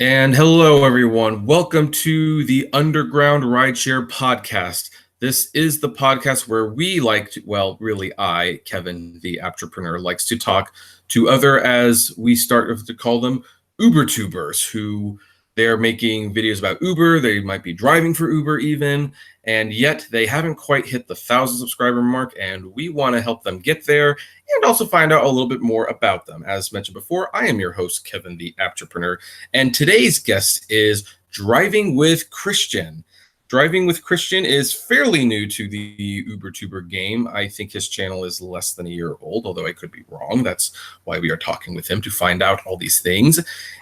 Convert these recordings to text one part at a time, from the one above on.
And hello, everyone. Welcome to the Underground Rideshare podcast. This is the podcast where we like to, well, really I, Kevin, the Apptrepreneur, likes to talk to other, as we start to call them, Uber-tubers, who they're making videos about Uber. They might be driving for Uber even, and yet they haven't quite hit the 1,000 subscriber mark, and we want to help them get there and also find out a little bit more about them. As mentioned before, I am your host, Kevin, the Apptrepreneur, and today's guest is Driving with Christian. Driving with Christian is fairly new to the UberTuber game. I think his channel is less than a year old, although I could be wrong. That's why we are talking with him, to find out all these things.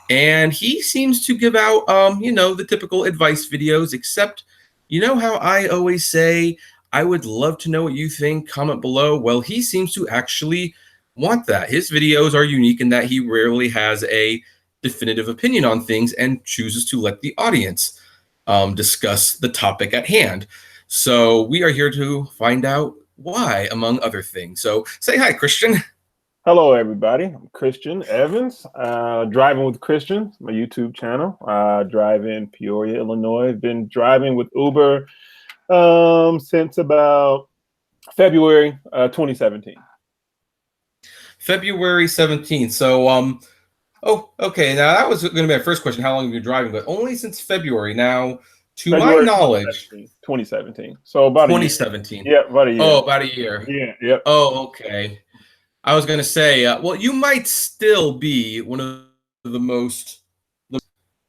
And he seems to give out, the typical advice videos, except, you know how I always say, I would love to know what you think. Comment below. Well, he seems to actually want that. His videos are unique in that he rarely has a definitive opinion on things and chooses to let the audience discuss the topic at hand. So we are here to find out why, among other things. So say hi, Christian. Hello, everybody. I'm Christian Evans, Driving with Christian, my YouTube channel. Drive in Peoria, Illinois. Been driving with Uber since about February 2017. February 17th. So, okay. Now that was going to be my first question. How long have you been driving? But only since February. Now, to February my knowledge, 2017. So about 2017. A year. Yeah, about a year. Oh, about a year. Yeah. Yep. Oh, okay. I was going to say, well, you might still be one of the most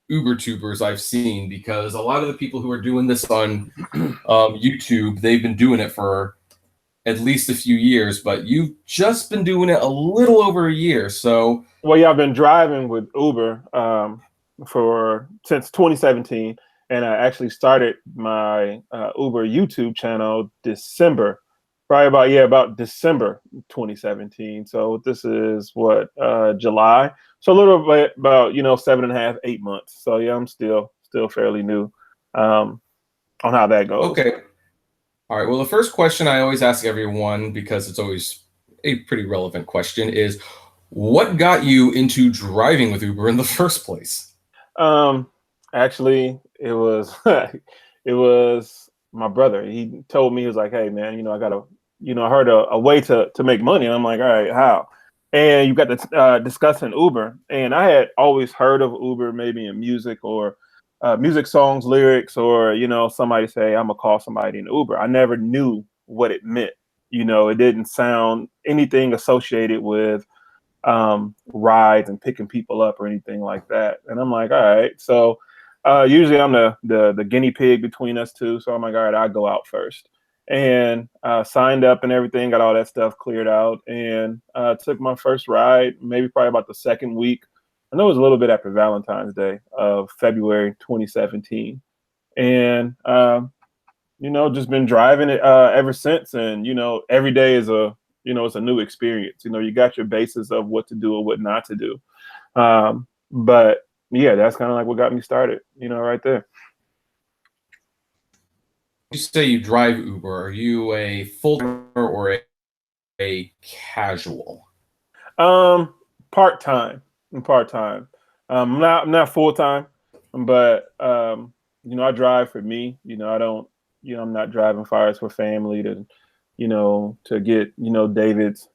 Uber-tubers I've seen, because a lot of the people who are doing this on YouTube, they've been doing it for at least a few years, but you've just been doing it a little over a year. So, well, yeah, I've been driving with Uber since 2017, and I actually started my Uber YouTube channel December. Probably about December 2017. So this is what, July. So a little bit about 7.5, 8 months. So yeah, I'm still fairly new on how that goes. Okay. All right. Well, the first question I always ask everyone, because it's always a pretty relevant question, is what got you into driving with Uber in the first place? Actually, it was it was my brother. He told me, he was like, "Hey man, I got I heard a way to make money." And I'm like, all right, how? And you got to discussing Uber. And I had always heard of Uber, maybe in music or music songs, lyrics, or, somebody say, I'm going to call somebody in Uber. I never knew what it meant. It didn't sound anything associated with rides and picking people up or anything like that. And I'm like, all right. So usually I'm the guinea pig between us two. So I'm like, all right, I'll go out first. And signed up and everything, got all that stuff cleared out, and took my first ride, probably about the second week. I know it was a little bit after Valentine's Day of February 2017. And, just been driving it ever since. And, every day is it's a new experience. You got your basis of what to do or what not to do. But yeah, that's kind of like what got me started, right there. You say you drive Uber. Are you a full-timer or a casual? Part-time. I'm not full-time, but I drive for me. I don't, I'm not driving fires for family to get, David's,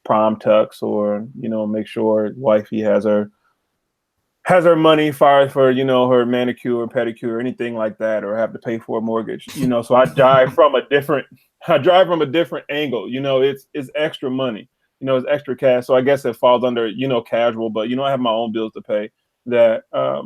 prom tux, or, make sure wifey has her money for her manicure or pedicure or anything like that, or have to pay for a mortgage. So I drive from a different angle. It's extra money. It's extra cash. So I guess it falls under casual, but I have my own bills to pay that I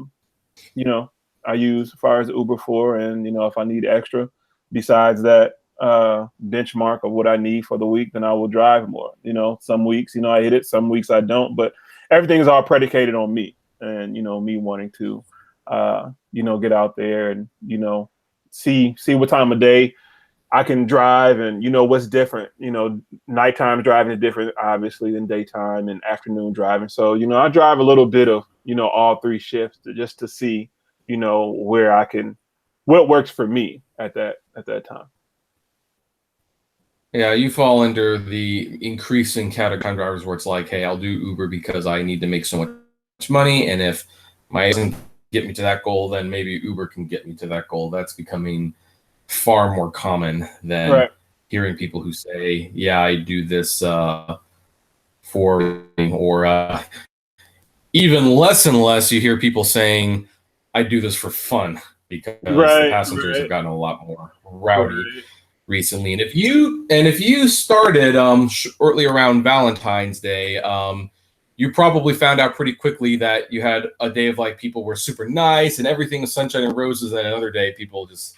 use as far as Uber for, and if I need extra besides that benchmark of what I need for the week, then I will drive more. Some weeks I hit it, some weeks I don't, but everything is all predicated on me. And me wanting to get out there and see what time of day I can drive, and what's different. Nighttime driving is different obviously than daytime and afternoon driving. So I drive a little bit of all three shifts just to see what works for me at that time. Yeah, you fall under the increasing category of drivers where it's like, hey, I'll do Uber because I need to make so much money, and if my isn't get me to that goal, then maybe Uber can get me to that goal. That's becoming far more common than hearing people who say, yeah, I do this for, or even less and less you hear people saying, I do this for fun, because the passengers have gotten a lot more rowdy recently. And if you started shortly around Valentine's Day, you probably found out pretty quickly that you had a day of like people were super nice and everything was sunshine and roses, and another day people just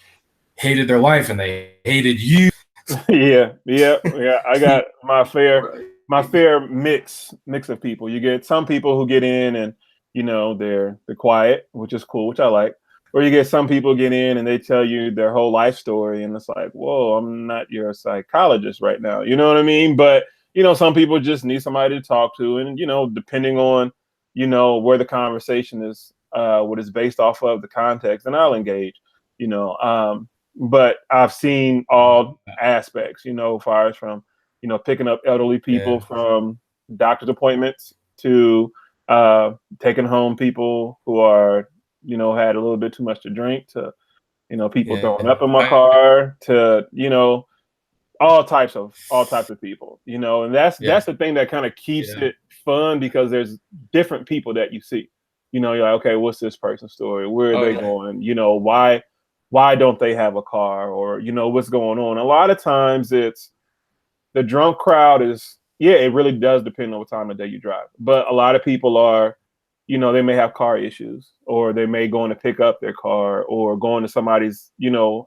hated their life and they hated you. Yeah. I got my fair mix of people. You get some people who get in and they're quiet, which is cool, which I like. Or you get some people get in and they tell you their whole life story, and it's like, whoa, I'm not your psychologist right now. You know what I mean? But some people just need somebody to talk to, and depending on where the conversation is, what is based off of the context, and I'll engage. But I've seen all aspects, as far as from picking up elderly people from doctor's appointments to taking home people who are had a little bit too much to drink, to people throwing up in my car, to all types of people, and that's the thing that kind of keeps it fun, because there's different people that you see. You're like, okay, what's this person's story? Where are they going? Why don't they have a car? Or what's going on? A lot of times it's the drunk crowd is, it really does depend on what time of day you drive, but a lot of people are, they may have car issues, or they may go in to pick up their car, or going to somebody's,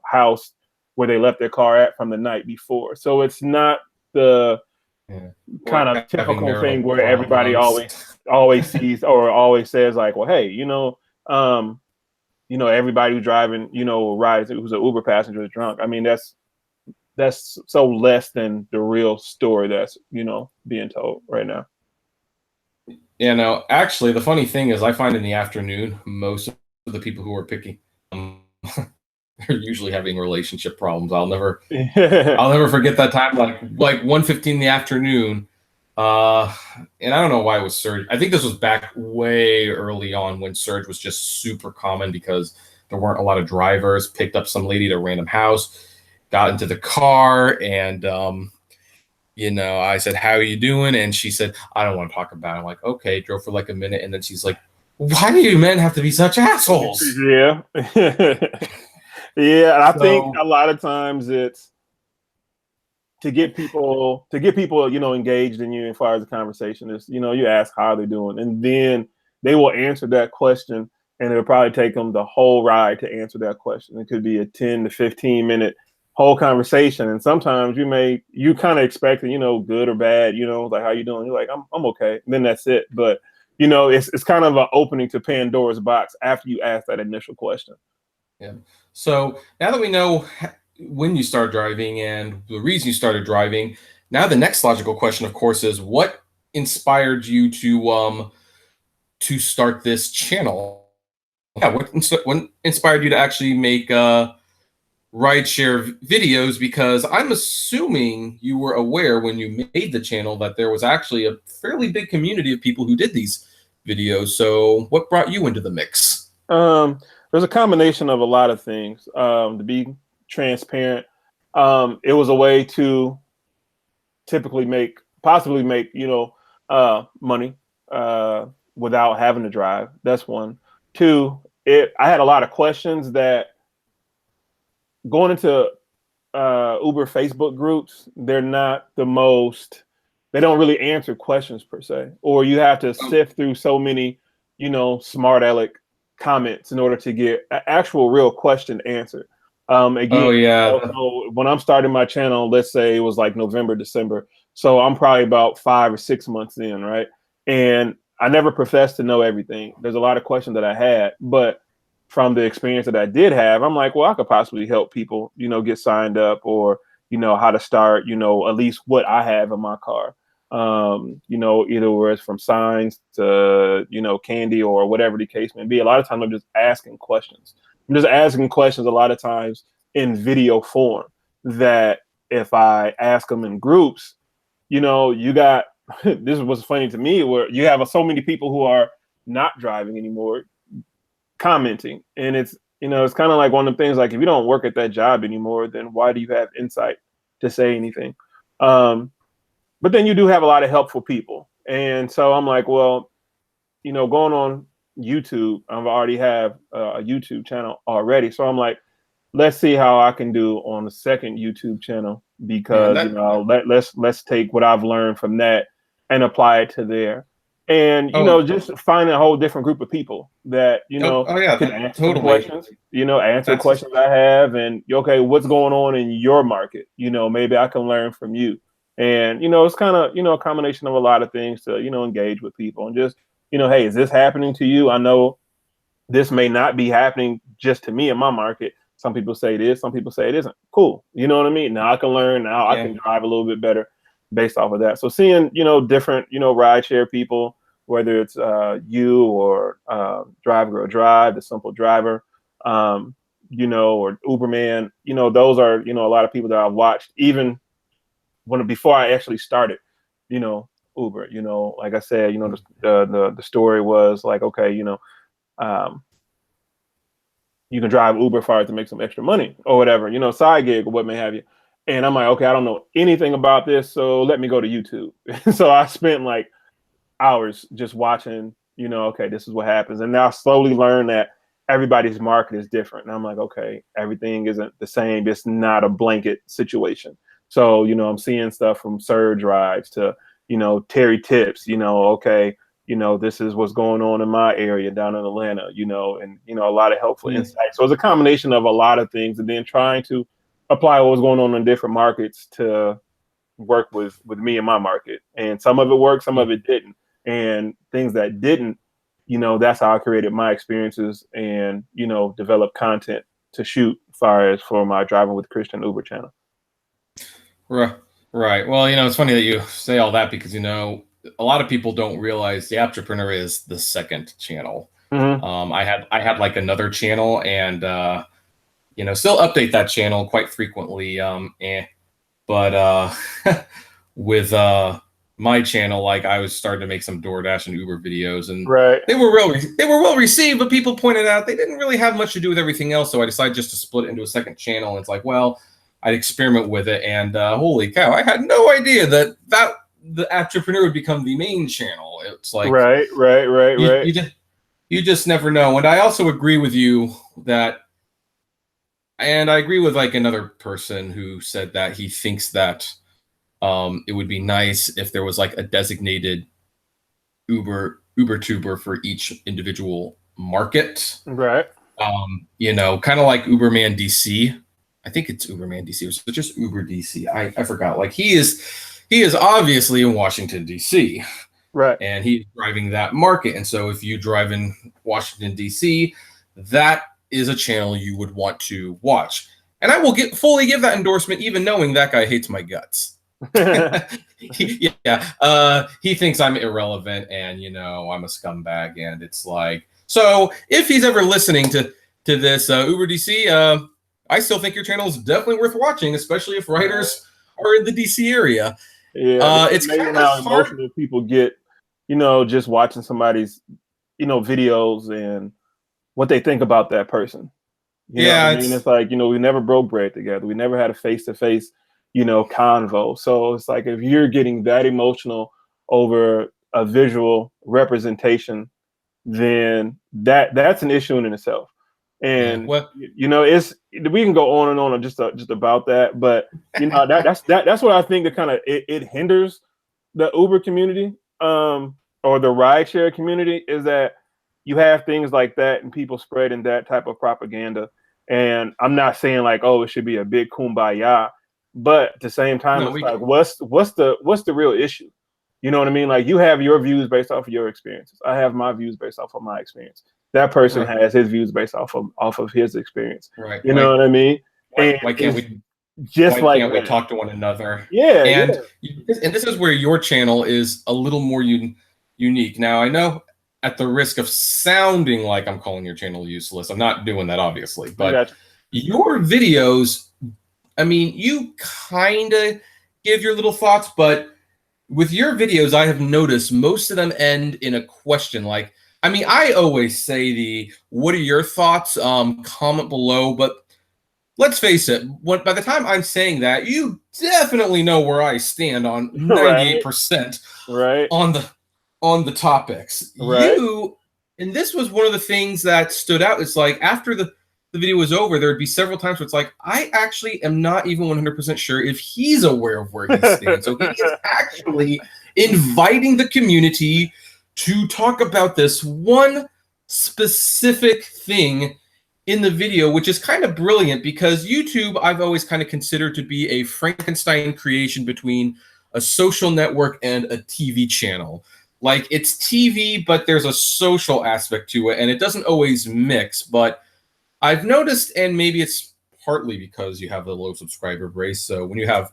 house where they left their car at from the night before. So it's not the kind of typical thing where everybody always sees or always says like, well, hey, everybody who's driving, rides, who's an Uber passenger is drunk. I mean, that's so less than the real story that's, being told right now. Yeah, no, actually, the funny thing is I find in the afternoon, most of the people who are picking, they're usually having relationship problems. I'll never forget that time, like 1:15 in the afternoon. And I don't know why it was surge. I think this was back way early on when surge was just super common, because there weren't a lot of drivers. Picked up some lady at a random house, got into the car, and I said, how are you doing? And she said, I don't want to talk about it. I'm like, okay. Drove for like a minute, and then she's like, why do you men have to be such assholes? Yeah. Yeah, and I think a lot of times it's to get people, engaged in you as far as the conversation is, you ask how they're doing, and then they will answer that question, and it'll probably take them the whole ride to answer that question. It could be a 10 to 15 minute whole conversation, and sometimes you kind of expect, good or bad, like, how you doing? You're like, I'm okay, and then that's it. But it's kind of an opening to Pandora's box after you ask that initial question. Yeah. So now that we know when you started driving and the reason you started driving, now the next logical question, of course, is what inspired you to start this channel? Yeah, what inspired you to actually make rideshare videos? Because I'm assuming you were aware when you made the channel that there was actually a fairly big community of people who did these videos. So what brought you into the mix? There's a combination of a lot of things. To be transparent, it was a way to possibly make money without having to drive. That's one. Two, I had a lot of questions that going into Uber Facebook groups, they're not the most, they don't really answer questions per se, or you have to sift through so many, smart aleck comments in order to get an actual real question answered. Again, so when I'm starting my channel, let's say it was like November, December. So I'm probably about 5 or 6 months in, right? And I never professed to know everything. There's a lot of questions that I had, but from the experience that I did have, I'm like, well, I could possibly help people, get signed up, or, how to start, at least what I have in my car. Either where it's from signs to, candy or whatever the case may be. A lot of times I'm just asking questions. I'm just asking questions a lot of times in video form, that if I ask them in groups, you got, this was funny to me, where you have so many people who are not driving anymore. commenting. And it's, it's kind of like one of the things, like, if you don't work at that job anymore, then why do you have insight to say anything? But then you do have a lot of helpful people. And so I'm like, well, going on YouTube, I already have a YouTube channel already. So I'm like, let's see how I can do on the second YouTube channel, because, let's take what I've learned from that and apply it to there. And, just find a whole different group of people that, can answer questions, answer questions I have, and, okay, what's going on in your market? Maybe I can learn from you. And, it's kind of, a combination of a lot of things to, engage with people and just, hey, is this happening to you? I know this may not be happening just to me in my market. Some people say it is, some people say it isn't. Cool. You know what I mean? Now I can learn, now I can drive a little bit better based off of that. So seeing, different, rideshare people, whether it's you or Drive Girl Drive, the Simple Driver, or Uberman, those are, a lot of people that I've watched even before I actually started, Uber. Like I said, the story was like, okay, you can drive Uber for to make some extra money or whatever, side gig or what may have you. And I'm like, okay, I don't know anything about this, so let me go to YouTube. So I spent like hours just watching, okay, this is what happens. And now I slowly learn that everybody's market is different. And I'm like, okay, everything isn't the same. It's not a blanket situation. So, I'm seeing stuff from Surge Rides to, Terry Tips, okay, this is what's going on in my area down in Atlanta, and, a lot of helpful insights. So it's a combination of a lot of things, and then trying to apply what was going on in different markets to work with me and my market. And some of it worked, some of it didn't. And things that didn't, that's how I created my experiences and, developed content to shoot for my Driving with Christian Uber channel. Right. Well, it's funny that you say all that because, a lot of people don't realize the Apptrepreneur is the second channel. Mm-hmm. I had like another channel and, still update that channel quite frequently. But with my channel, like I was starting to make some DoorDash and Uber videos, and they were well received, but people pointed out they didn't really have much to do with everything else. So I decided just to split it into a second channel. And it's like, well, I'd experiment with it, and holy cow, I had no idea that the Apptrepreneur would become the main channel. It's like right. You just never know. And I also agree with you that, and I agree with like another person who said that he thinks that it would be nice if there was like a designated Uber tuber for each individual market. Right. Kind of like Uberman DC. I think it's Uberman DC. Or just Uber DC. I forgot. Like he is obviously in Washington DC. Right. And he's driving that market. And so if you drive in Washington DC, that is a channel you would want to watch. And I will fully give that endorsement, even knowing that guy hates my guts. He thinks I'm irrelevant and, I'm a scumbag. And it's like, so if he's ever listening to this Uber DC, I still think your channel is definitely worth watching, especially if riders are in the DC area. Yeah, it's kind of hard. Emotional people get, just watching somebody's, videos and what they think about that person. You know what I mean? It's like, we never broke bread together. We never had a face-to-face, convo. So it's like, if you're getting that emotional over a visual representation, then that's an issue in itself. And it's, we can go on and on just about that, but that's what I think that kind of it hinders the Uber community or the rideshare community, is that you have things like that and people spreading that type of propaganda. And I'm not saying like, oh, it should be a big kumbaya, but at the same time, it's like, what's the real issue? You know what I mean? Like, you have your views based off of your experiences. I have my views based off of my experience. That person has his views based off of his experience. Right. You know what I mean? Why can't we we talk to one another? Yeah. And this is where your channel is a little more unique. Now, I know at the risk of sounding like I'm calling your channel useless, I'm not doing that, obviously. But your videos, I mean, you kind of give your little thoughts, but with your videos, I have noticed most of them end in a question. Like, I mean, I always say what are your thoughts? Comment below, but let's face it, by the time I'm saying that, you definitely know where I stand on Right, 98% right, on the topics. right. And this was one of the things that stood out. It's like after the video was over, there would be several times where it's like, I actually am not even 100% sure if he's aware of where he stands. So he is actually inviting the community to talk about this one specific thing in the video, which is kind of brilliant because YouTube, I've always kind of considered to be a Frankenstein creation between a social network and a TV channel. Like it's TV, but there's a social aspect to it, and it doesn't always mix. But I've noticed, and maybe it's partly because you have the low subscriber base. So when you have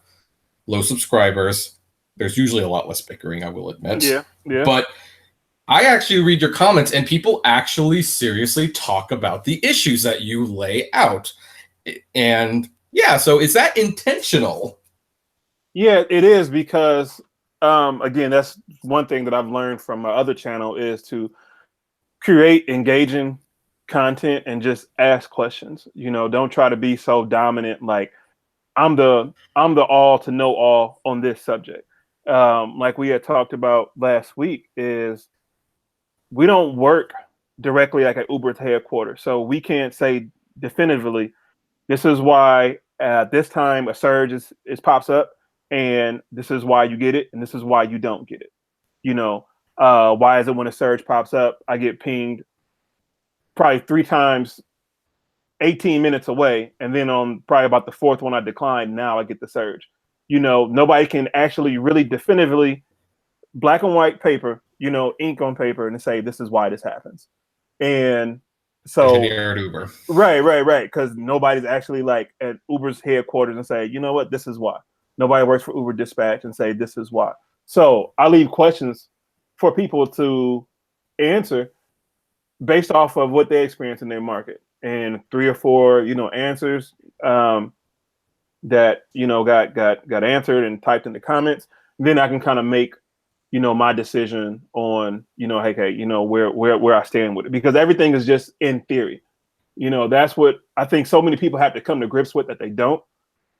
low subscribers, there's usually a lot less bickering, I will admit. Yeah, yeah. But I actually read your comments, and people actually seriously talk about the issues that you lay out. And yeah, so is that intentional? Yeah, it is because again, that's one thing that I've learned from my other channel is to create engaging content and just ask questions. You know, don't try to be so dominant like I'm the all to know all on this subject. Like we had talked about last week is we don't work directly like at Uber's headquarters. So we can't say definitively this is why at this time a surge is pops up and this is why you get it and this is why you don't get it. You know, why is it when a surge pops up, I get pinged probably 3 times 18 minutes away, and then on probably about the fourth one I declined, now I get the surge. You know, nobody can actually really definitively black and white paper, you know, ink on paper and say this is why this happens. And so Engineered Uber. right. Because nobody's actually like at Uber's headquarters and say, you know what, this is why. Nobody works for Uber Dispatch and say this is why. So I leave questions for people to answer based off of what they experience in their market. And 3 or 4, you know, answers that, you know, got answered and typed in the comments. Then I can kind of make, you know, my decision on, you know, hey, you know, where I stand with it, because everything is just in theory. You know, that's what I think so many people have to come to grips with, that they don't.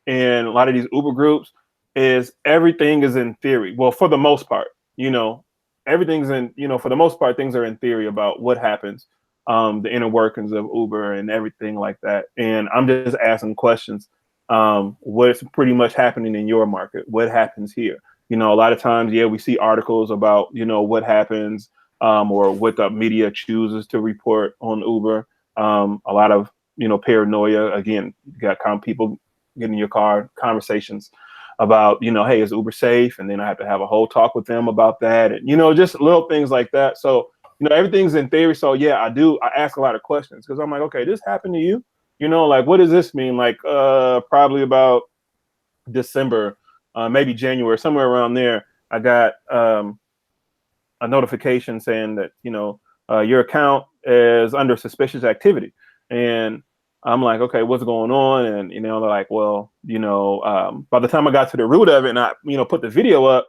And a lot of these Uber groups is everything is in theory. Well, for the most part, you know, everything's in, you know, for the most part, things are in theory about what happens, the inner workings of Uber and everything like that. And I'm just asking questions. What's pretty much happening in your market? What happens here? You know, a lot of times, yeah, we see articles about, you know, what happens or what the media chooses to report on Uber. A lot of, you know, paranoia. Again, you got people getting in your car, conversations about, you know, hey, is Uber safe? And then I have to have a whole talk with them about that. And, you know, just little things like that. So, you know, everything's in theory. So, yeah, I ask a lot of questions because I'm like, okay, this happened to you? You know, like, what does this mean? Like, probably about December, maybe January, somewhere around there, I got a notification saying that, you know, your account is under suspicious activity. And I'm like, okay, what's going on? And, you know, they're like, well, you know, by the time I got to the root of it and I, you know, put the video up,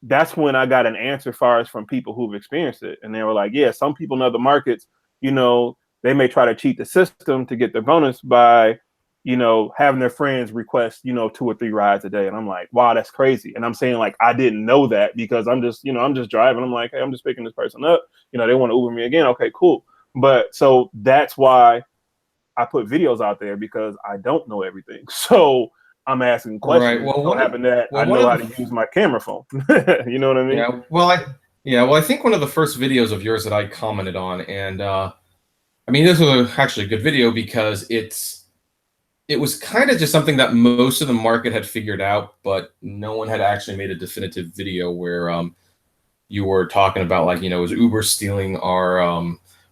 that's when I got an answer far as from people who've experienced it. And they were like, yeah, some people in other markets, you know, they may try to cheat the system to get their bonus by, you know, having their friends request, you know, 2 or 3 rides a day. And I'm like, wow, that's crazy. And I'm saying, like, I didn't know that because I'm just, you know, I'm just driving. I'm like, hey, I'm just picking this person up. You know, they want to Uber me again. Okay, cool. But so that's why I put videos out there, because I don't know everything. So I'm asking questions. Right. Well, what happened that I know how to use my camera phone. You know what I mean? Yeah. Well, I think one of the first videos of yours that I commented on, and I mean, this was actually a good video because it was kind of just something that most of the market had figured out, but no one had actually made a definitive video where you were talking about, like, you know, is Uber stealing our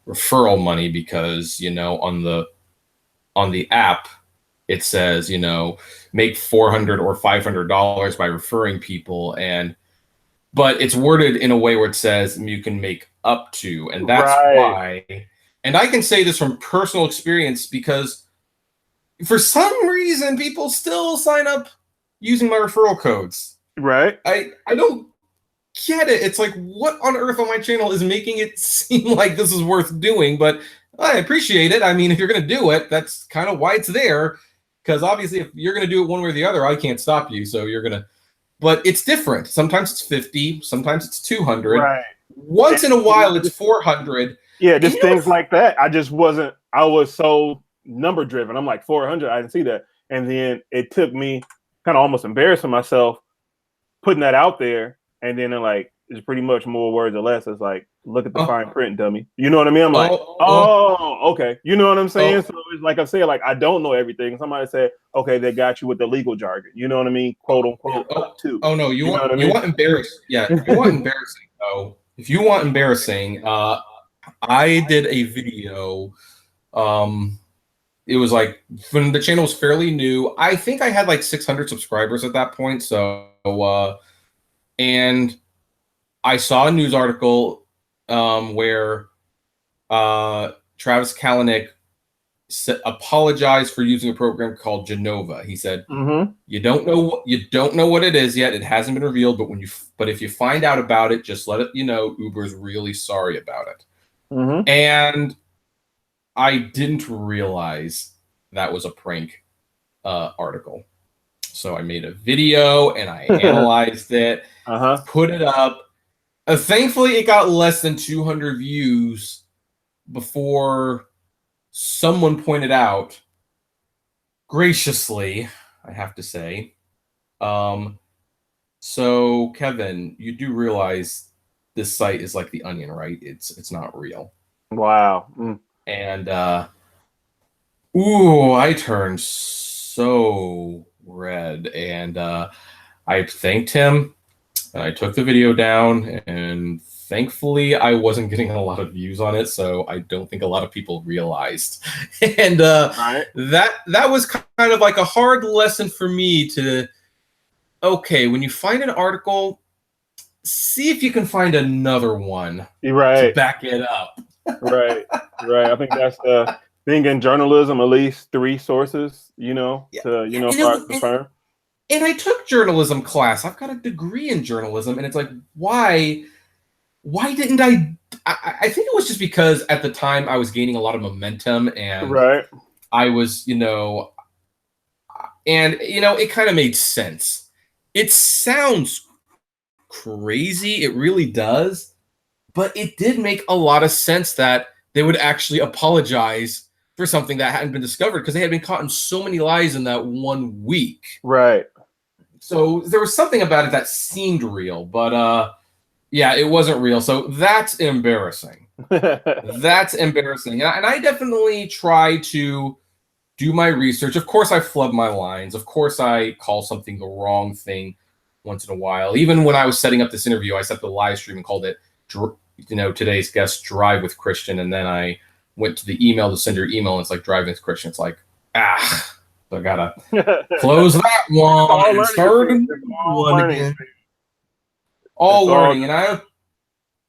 referral money? Because, you know, on the app, it says, you know, make $400 or $500 by referring people, but it's worded in a way where it says you can make up to, and that's why. And I can say this from personal experience because for some reason people still sign up using my referral codes. Right. I don't get it. It's like, what on earth on my channel is making it seem like this is worth doing? But I appreciate it. I mean, if you're going to do it, that's kind of why it's there. Because obviously, if you're going to do it one way or the other, I can't stop you. So you're going to, but it's different. Sometimes it's 50, sometimes it's 200. Right. Once in a while, it's 400. Yeah, just things like that. I was so number driven. I'm like 400. I didn't see that. And then it took me kind of almost embarrassing myself putting that out there. And then like, it's pretty much more words or less. It's like, look at the fine print, dummy. You know what I mean? I'm like, okay. You know what I'm saying? So it's like I said, like, I don't know everything. Somebody said, okay, they got you with the legal jargon. You know what I mean? Quote unquote. Up to. Oh no, you want embarrassing. Yeah, you want embarrassing though. If you want embarrassing, I did a video. It was like when the channel was fairly new. I think I had like 600 subscribers at that point. So, and I saw a news article where Travis Kalanick apologized for using a program called Genova. He said, "You don't know what it is yet. It hasn't been revealed. But if you find out about it, just let it. Uber's really sorry about it." And I didn't realize that was a prank article. So I made a video and I analyzed it, put it up. Thankfully, it got less than 200 views before someone pointed out, graciously, I have to say. So, Kevin, you do realize this site is like The Onion, right? It's not real. Wow. And, I turned so red. And I thanked him. And I took the video down, and thankfully I wasn't getting a lot of views on it, so I don't think a lot of people realized. And that was kind of like a hard lesson for me to, okay, when you find an article, see if you can find another one to back it up. Right. I think that's the thing in journalism, at least 3 sources, to confirm. And I took journalism class. I've got a degree in journalism. And it's like, why didn't I think it was just because at the time I was gaining a lot of momentum and I was, and it kind of made sense. It sounds crazy. It really does. But it did make a lot of sense that they would actually apologize for something that hadn't been discovered because they had been caught in so many lies in that 1 week. Right. So there was something about it that seemed real, but it wasn't real. So that's embarrassing. That's embarrassing. And I definitely try to do my research. Of course, I flub my lines. Of course, I call something the wrong thing once in a while. Even when I was setting up this interview, I set the live stream and called it, today's guest, Drive with Christian. And then I went to the email to send your email, and it's like, Drive with Christian. It's like, so I gotta close that one and start one again. All learning,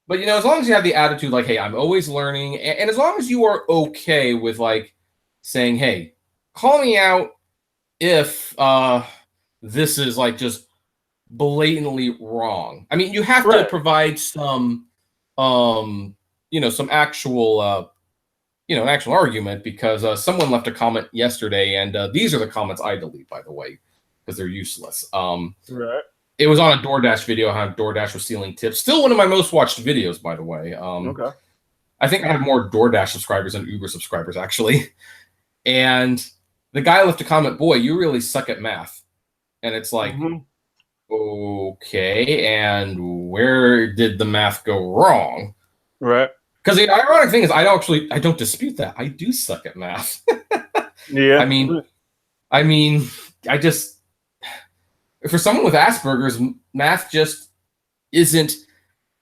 but as long as you have the attitude like, hey, I'm always learning, and as long as you are okay with like saying, hey, call me out if this is like just blatantly wrong. I mean, you have to provide some, some actual. An actual argument, because someone left a comment yesterday, and these are the comments I delete, by the way, because they're useless. It was on a DoorDash video, how DoorDash was stealing tips. Still one of my most watched videos, by the way. I think I have more DoorDash subscribers than Uber subscribers, actually. And the guy left a comment, boy, you really suck at math. And it's like, okay, and where did the math go wrong? Right. Because the ironic thing is, I don't dispute that. I do suck at math. Yeah. I mean, I just, for someone with Asperger's, math just isn't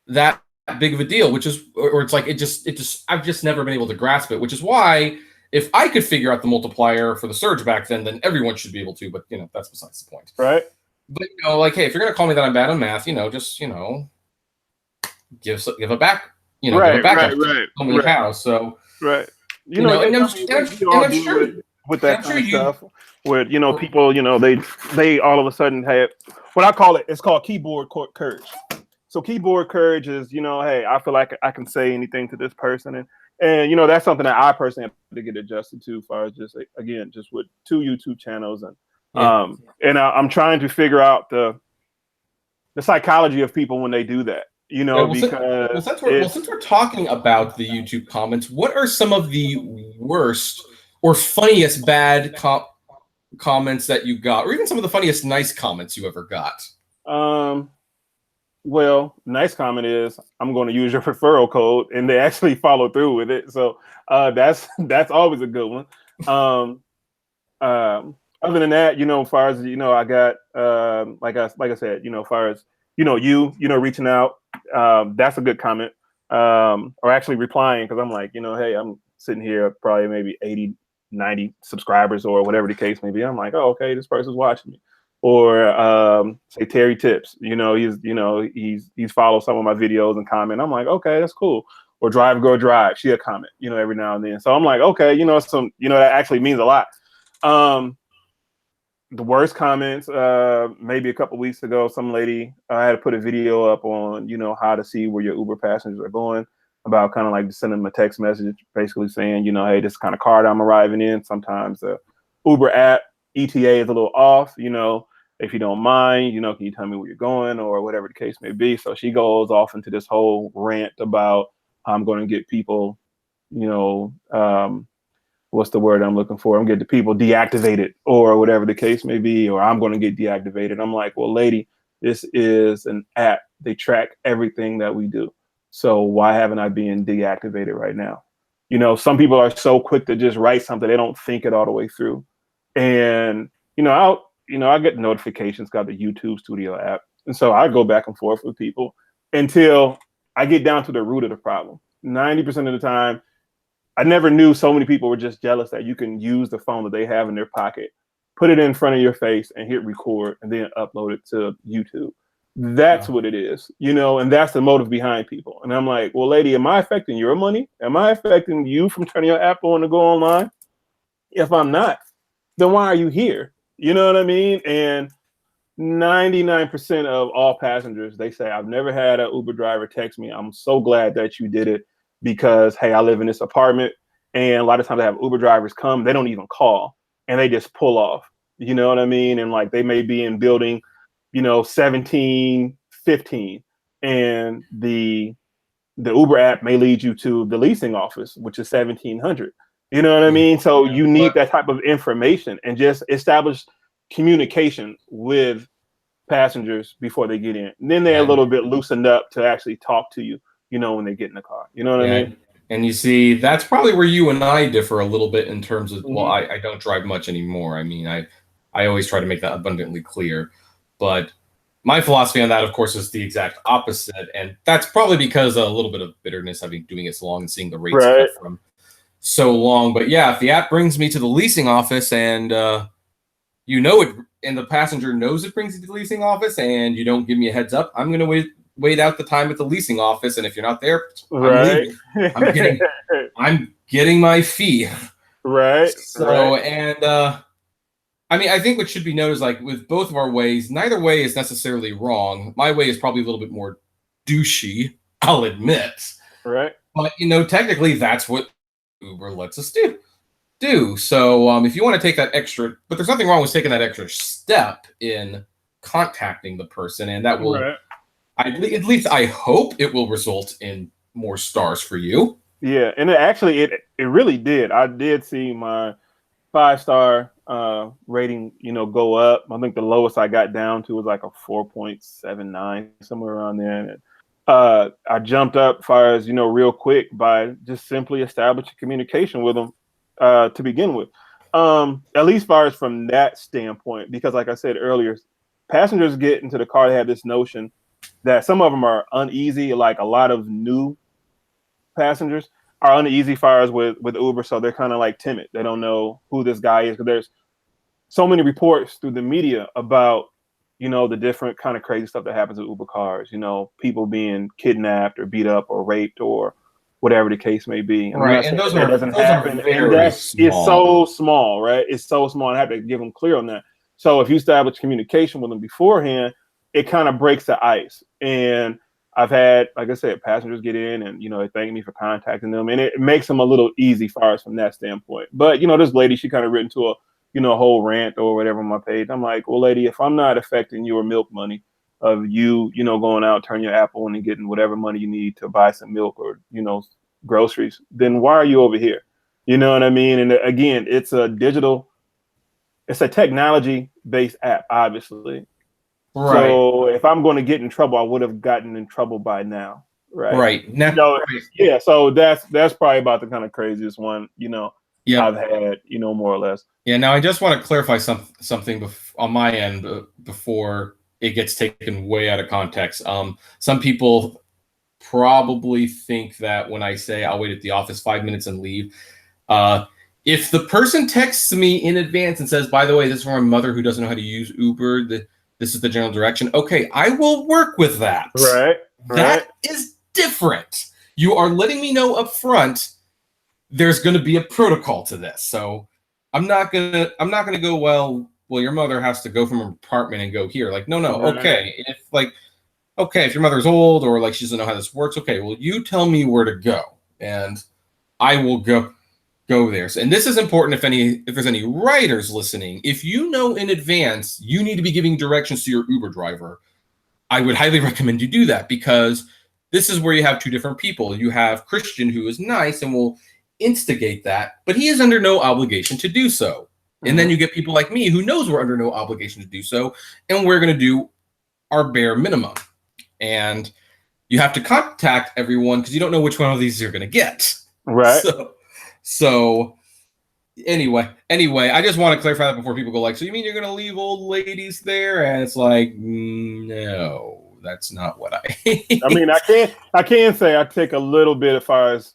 that big of a deal. Which is, or it's like I've just never been able to grasp it. Which is why, if I could figure out the multiplier for the surge back then everyone should be able to. But that's besides the point. Right. But like, hey, if you're gonna call me that I'm bad on math, just give a back. Give a backup. Tell me how. So and I'm sure with that kind of stuff, where people, they all of a sudden have what I call it. It's called keyboard courage. So keyboard courage is, hey, I feel like I can say anything to this person, and that's something that I personally have to get adjusted to, as far as just again, just with 2 YouTube channels, and I'm trying to figure out the psychology of people when they do that, because since we're talking about the YouTube comments, what are some of the worst or funniest bad comments that you got, or even some of the funniest nice comments you ever got? Well, nice comment is, I'm going to use your referral code, and they actually follow through with it. So that's always a good one. Other than that, as far as I got like I said, as far as reaching out, that's a good comment. Or actually replying, because I'm like, hey, I'm sitting here probably maybe 80, 90 subscribers or whatever the case may be. I'm like, oh, okay, this person's watching me. Or say Terry Tips, he's followed some of my videos and comment. I'm like, okay, that's cool. Or Drive Girl Drive, she'll comment, every now and then. So I'm like, okay, that actually means a lot. The worst comments, maybe a couple weeks ago, some lady, I had to put a video up on, how to see where your Uber passengers are going, about kind of like sending them a text message, basically saying, hey, this kind of card I'm arriving in. Sometimes the Uber app ETA is a little off, if you don't mind, can you tell me where you're going, or whatever the case may be. So she goes off into this whole rant about how I'm going to get people, what's the word I'm looking for? I'm getting the people deactivated, or whatever the case may be, or I'm going to get deactivated. I'm like, well, lady, this is an app. They track everything that we do. So why haven't I been deactivated right now? Some people are so quick to just write something. They don't think it all the way through. And, I get notifications, got the YouTube Studio app. And so I go back and forth with people until I get down to the root of the problem. 90% of the time, I never knew so many people were just jealous that you can use the phone that they have in their pocket, put it in front of your face and hit record, and then upload it to YouTube. That's what it is, and that's the motive behind people. And I'm like, well, lady, am I affecting your money? Am I affecting you from turning your app on to go online? If I'm not, then why are you here? You know what I mean? And 99% of all passengers, they say, I've never had an Uber driver text me, I'm so glad that you did it, because, hey, I live in this apartment, and a lot of times I have Uber drivers come, they don't even call, and they just pull off. You know what I mean? And like, they may be in building, 17, 15, and the Uber app may lead you to the leasing office, which is 1700. You know what I mean? So you need that type of information, and just establish communication with passengers before they get in. And then they're a little bit loosened up to actually talk to you, when they get in the car. You know what I mean? And you see, that's probably where you and I differ a little bit in terms of, well, I don't drive much anymore. I mean, I always try to make that abundantly clear. But my philosophy on that, of course, is the exact opposite. And that's probably because a little bit of bitterness, having doing it so long and seeing the rates cut from so long. But yeah, if the app brings me to the leasing office, and it, and the passenger knows it brings you to the leasing office, and you don't give me a heads up, I'm going to wait out the time at the leasing office. And if you're not there, I'm leaving. I'm getting my fee. So, and I mean, I think what should be noted is, like, with both of our ways, neither way is necessarily wrong. My way is probably a little bit more douchey, I'll admit. But technically that's what Uber lets us do. So if you want to take that extra, but there's nothing wrong with taking that extra step in contacting the person, and that will, at least I hope it will result in more stars for you. Yeah, and it really did. I did see my 5-star rating, go up. I think the lowest I got down to was like a 4.79, somewhere around there. And I jumped up as far as, real quick, by just simply establishing communication with them to begin with. At least as far as from that standpoint, because like I said earlier, passengers get into the car, they have this notion that some of them are uneasy, like a lot of new passengers are uneasy as far as with Uber, so they're kind of like timid. They don't know who this guy is, because there's so many reports through the media about, the different kind of crazy stuff that happens with Uber cars, people being kidnapped or beat up or raped or whatever the case may be. And those doesn't happen. It's so small, right? It's so small. I have to give them clear on that. So if you establish communication with them beforehand, it kind of breaks the ice. And I've had, like I said, passengers get in and, they thank me for contacting them, and it makes them a little easy far as from that standpoint. But, this lady, she kind of written to a whole rant or whatever on my page. I'm like, well, lady, if I'm not affecting your milk money of you, going out, turn your app on and getting whatever money you need to buy some milk or, groceries, then why are you over here? You know what I mean? And again, it's a technology-based app, obviously. Right. So if I'm going to get in trouble, I would have gotten in trouble by now. Right. Right. Now, right. Yeah. So that's probably about the kind of craziest one, Yep. I've had, more or less. Yeah. Now I just want to clarify something on my end before it gets taken way out of context. Some people probably think that when I say I'll wait at the office 5 minutes and leave, if the person texts me in advance and says, by the way, this is for my mother who doesn't know how to use Uber, this is the general direction. Okay, I will work with that. Right. That is different. You are letting me know up front there's going to be a protocol to this. So I'm not gonna go, well, your mother has to go from her apartment and go here. Like, no, Right. okay. If your mother's old or like she doesn't know how this works, okay, well, you tell me where to go and I will go there. And this is important if there's any riders listening. If you know in advance you need to be giving directions to your Uber driver, I would highly recommend you do that, because this is where you have two different people. You have Christian, who is nice and will instigate that, but he is under no obligation to do so. Mm-hmm. And then you get people like me who knows we're under no obligation to do so, and we're going to do our bare minimum. And you have to contact everyone because you don't know which one of these you're going to get. Right. So anyway, I just want to clarify that before people go like, so you mean you're going to leave old ladies there? And it's like, no, that's not what I mean, I can say I take a little bit as far as,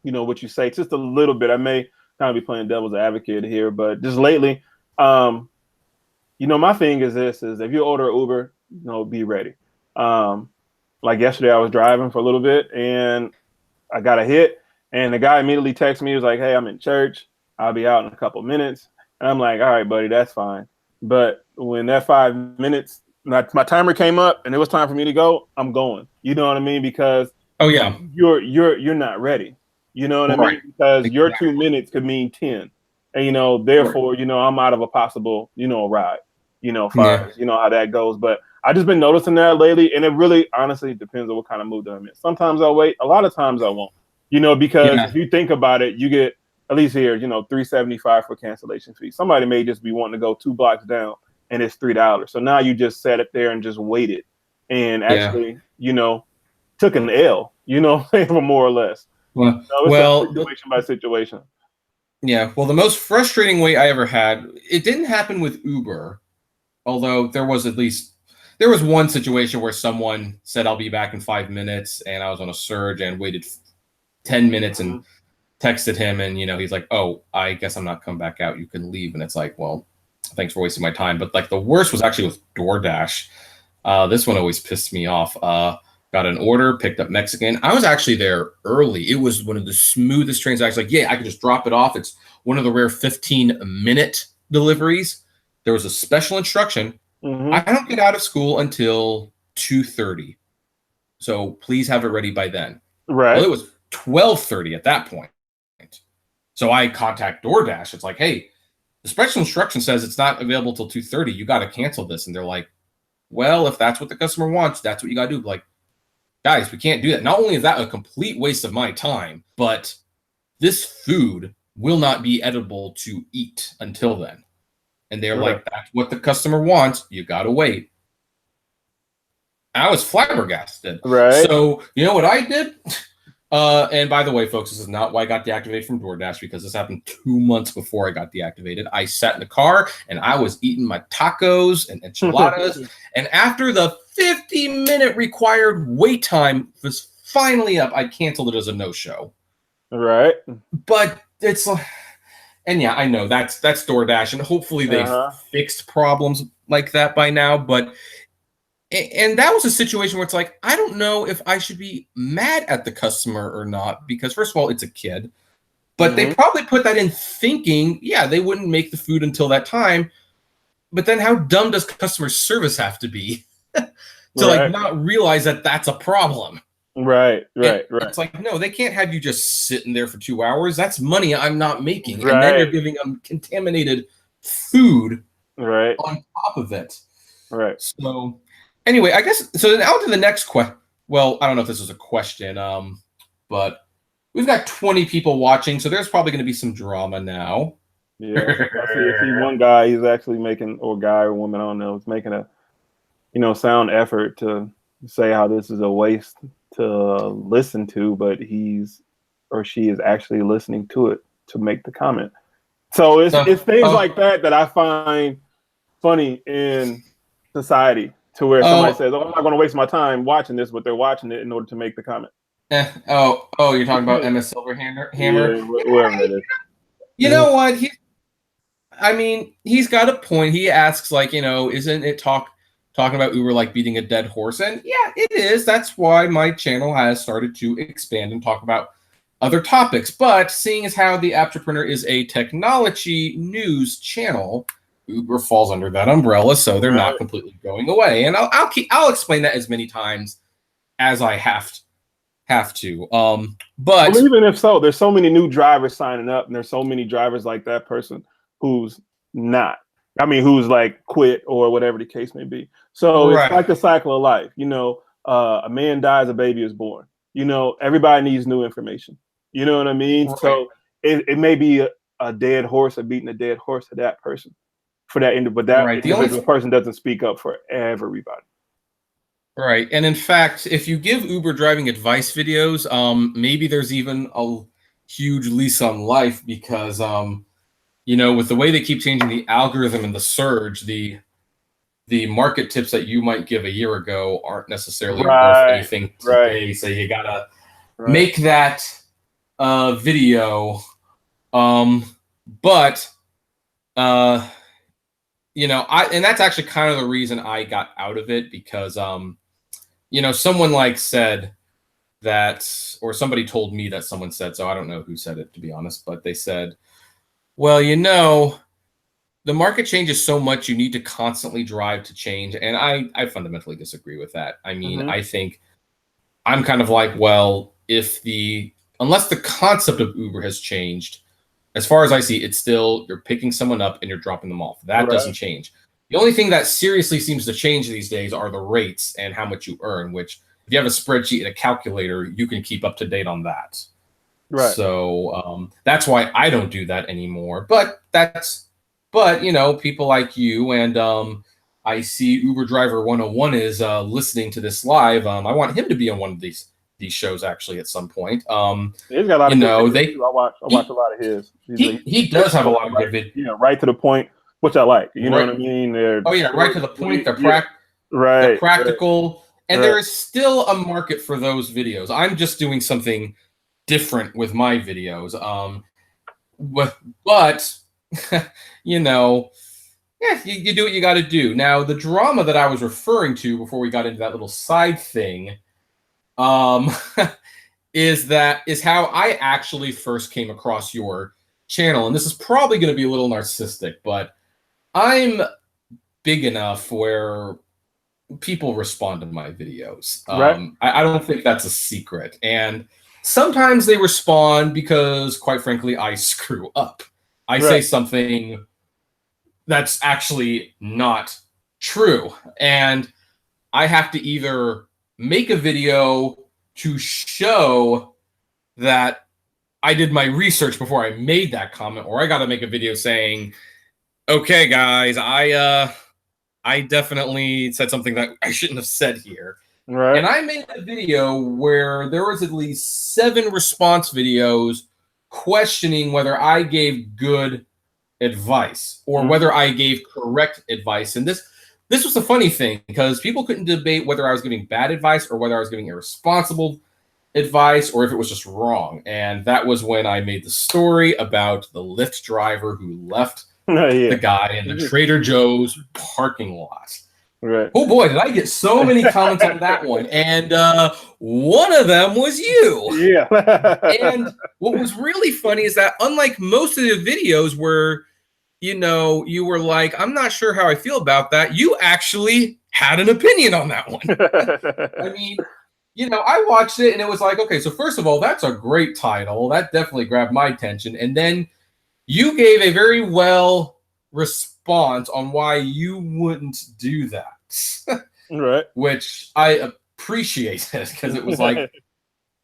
what you say, just a little bit. I may kind of be playing devil's advocate here, but just lately, my thing is this, is if you order Uber, be ready. Like yesterday I was driving for a little bit and I got a hit. And the guy immediately texted me. He was like, hey, I'm in church. I'll be out in a couple minutes. And I'm like, all right, buddy, that's fine. But when that 5 minutes, my timer came up and it was time for me to go, I'm going. You know what I mean? Because you're not ready. You know what I mean? Because your 2 minutes could mean 10. And, therefore, I'm out of a possible, ride, far as, how that goes. But I just been noticing that lately. And it really, honestly, depends on what kind of mood that I'm in. Sometimes I'll wait. A lot of times I won't. Because if you think about it, you get, at least here, $3.75 for cancellation fee. Somebody may just be wanting to go 2 blocks down and it's $3. So now you just sat up there and just waited and actually, took an L, for more or less. Well, situation by situation. Yeah. Well, the most frustrating wait I ever had, it didn't happen with Uber, although there was one situation where someone said, I'll be back in 5 minutes. And I was on a surge and waited 10 minutes and texted him, and he's like, oh, I guess I'm not coming back out, you can leave. And it's like, well, thanks for wasting my time. But like the worst was actually with DoorDash. This one always pissed me off. Got an order, picked up Mexican. I was actually there early. It was one of the smoothest transactions. Like, yeah, I could just drop it off. It's one of the rare 15-minute deliveries. There was a special instruction. Mm-hmm. I don't get out of school until 2:30. So please have it ready by then. Right. Well, it was 12:30 at that point. So I contact DoorDash. It's like, hey, the special instruction says it's not available till 2:30. You got to cancel this. And they're like, well, if that's what the customer wants, that's what you got to do. Like, guys, we can't do that. Not only is that a complete waste of my time, but this food will not be edible to eat until then. And they're like, that's what the customer wants. You got to wait. I was flabbergasted. Right. So you know what I did? And by the way, folks, this is not why I got deactivated from DoorDash, because this happened 2 months before I got deactivated. I sat in the car and I was eating my tacos and enchiladas. And after the 50-minute required wait time was finally up, I canceled it as a no-show. Right. But it's like, and yeah, I know that's DoorDash, and hopefully they've fixed problems like that by now. But and that was a situation where it's like, I don't know if I should be mad at the customer or not, because first of all, it's a kid, but they probably put that in thinking, yeah, they wouldn't make the food until that time. But then how dumb does customer service have to be? to like not realize that that's a problem. Right. It's like, no, they can't have you just sitting there for 2 hours. That's money I'm not making. And then you're giving them contaminated food on top of it. Right. So anyway, I guess, so now to the next question. Well, I don't know if this is a question, but we've got 20 people watching, so there's probably going to be some drama now. Yeah, I see one guy, he's actually making, or guy or woman, I don't know, is making a, sound effort to say how this is a waste to listen to, but he's or she is actually listening to it to make the comment. So it's things like that I find funny in society, to where somebody says, "Oh, I'm not going to waste my time watching this," but they're watching it in order to make the comment. You're talking about Emma Silverhammer? Yeah, whoever it is. You know what? He's got a point. He asks, like, isn't it talking about Uber like beating a dead horse? And yeah, it is. That's why my channel has started to expand and talk about other topics. But seeing as how the Apptrepreneur is a technology news channel, Uber falls under that umbrella, so they're not completely going away. And I'll explain that as many times as I have to. But well, even if so, there's so many new drivers signing up, and there's so many drivers like that person who's not. Who's like quit or whatever the case may be. So it's like the cycle of life. A man dies, a baby is born. Everybody needs new information. You know what I mean? Right. So it may be a dead horse or beating a dead horse to that person, for that individual, but that individual person doesn't speak up for everybody. Right. And in fact, if you give Uber driving advice videos, maybe there's even a huge lease on life, because with the way they keep changing the algorithm and the surge, the market tips that you might give a year ago aren't necessarily worth anything today. So you gotta make that video. And that's actually kind of the reason I got out of it, because someone like said that, or somebody told me that someone said, so I don't know who said it, to be honest, but they said, well, the market changes so much, you need to constantly drive to change. And I fundamentally disagree with that. I think I'm kind of like, well, unless the concept of Uber has changed, as far as I see, it's still, you're picking someone up and you're dropping them off. That doesn't change. The only thing that seriously seems to change these days are the rates and how much you earn, which if you have a spreadsheet and a calculator, you can keep up to date on that. Right. So that's why I don't do that anymore. But people like you, and I see Uber Driver 101 is listening to this live. I want him to be on one of these shows actually at some point. He's got a lot of I watch a lot of his. He does have a lot of good videos. Right to the point, which I like. You know what I mean? Right to the point. They're practical, and there is still a market for those videos. I'm just doing something different with my videos. But you do what you got to do. Now, the drama that I was referring to before we got into that little side thing, is how I actually first came across your channel. And this is probably going to be a little narcissistic, but I'm big enough where people respond to my videos. I don't think that's a secret. And sometimes they respond because, quite frankly, I screw up. I say something that's actually not true. And I have to either make a video to show that I did my research before I made that comment, or I got to make a video saying, okay, guys, I definitely said something that I shouldn't have said here. Right. And I made a video where there was at least 7 response videos questioning whether I gave good advice or whether I gave correct advice. And this was the funny thing, because people couldn't debate whether I was giving bad advice or whether I was giving irresponsible advice, or if it was just wrong. And that was when I made the story about the Lyft driver who left the guy in the Trader Joe's parking lot. Right. Oh boy, did I get so many comments on that one. And one of them was you. Yeah. And what was really funny is that, unlike most of the videos where you were like, I'm not sure how I feel about that. You actually had an opinion on that one. I mean, I watched it and it was like, okay, so first of all, that's a great title. That definitely grabbed my attention. And then you gave a very well response on why you wouldn't do that. Right. Which I appreciated, because it was like,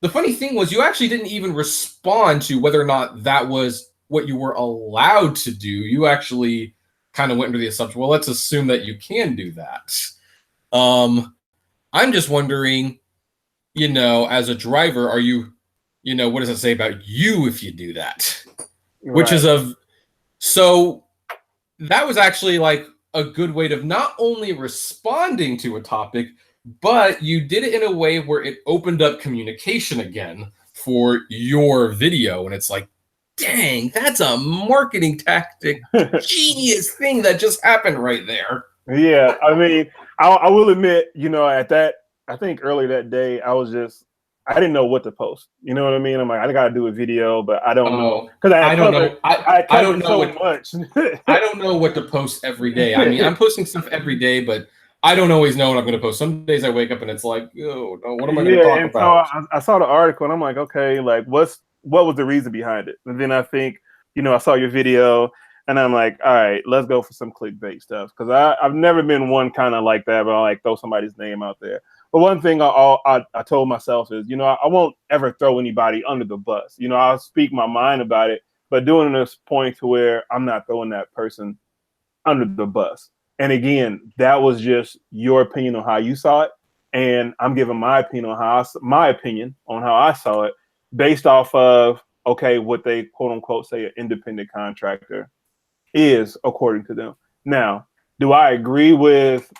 the funny thing was you actually didn't even respond to whether or not that was what you were allowed to do. You actually kind of went into the assumption, well, let's assume that you can do that. I'm just wondering, as a driver, are you, what does it say about you if you do that? Right. Which is so that was actually like a good way of not only responding to a topic, but you did it in a way where it opened up communication again for your video. And it's like, dang, that's a marketing tactic, genius thing that just happened right there. Yeah, I mean, I will admit, at that, I think earlier that day, I didn't know what to post. You know what I mean? I'm like, I got to do a video, but I don't know. Because I don't know. I don't know so much. I don't know what to post every day. I mean, I'm posting stuff every day, but I don't always know what I'm going to post. Some days I wake up and it's like, oh, no, what am I going to talk about? So I saw the article and I'm like, okay, like what was the reason behind it? And then I think, I saw your video and I'm like, all right, let's go for some clickbait stuff. Because I've never been one kind of like that, but I like throw somebody's name out there. But one thing I told myself is, I won't ever throw anybody under the bus. I'll speak my mind about it, but doing this point to where I'm not throwing that person under the bus. And again, that was just your opinion on how you saw it, and I'm giving my opinion on how I saw it, based off of what they quote unquote say an independent contractor is according to them. Now, do I agree with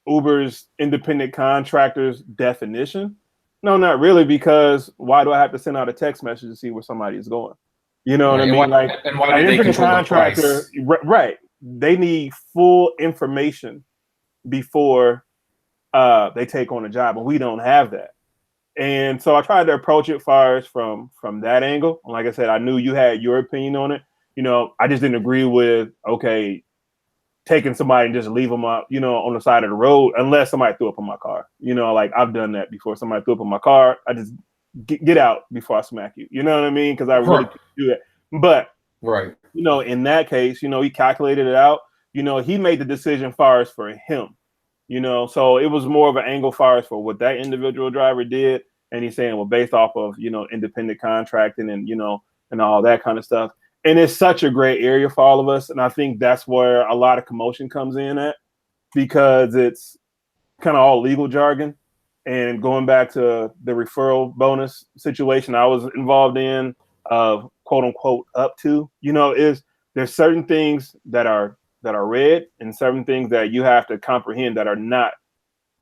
Uber's independent contractor's definition? No, not really, because why do I have to send out a text message to see where somebody is going? You know what I mean? And why do they control the price? Right. They need full information before they take on a job, and we don't have that. And so I tried to approach it from that angle. And like I said, I knew you had your opinion on it. I just didn't agree with, taking somebody and just leave them up, on the side of the road, unless somebody threw up in my car. Like I've done that before. Somebody threw up in my car. I just get out before I smack you. You know what I mean? Because I really couldn't do that. But right. In that case, he calculated it out. He made the decision far as for him. So it was more of an angle far as for what that individual driver did. And he's saying, well, based off of, independent contracting and, and all that kind of stuff. And it's such a great area for all of us. And I think that's where a lot of commotion comes in at, because it's kind of all legal jargon. And going back to the referral bonus situation I was involved in, quote unquote, up to, there's certain things that are read and certain things that you have to comprehend that are not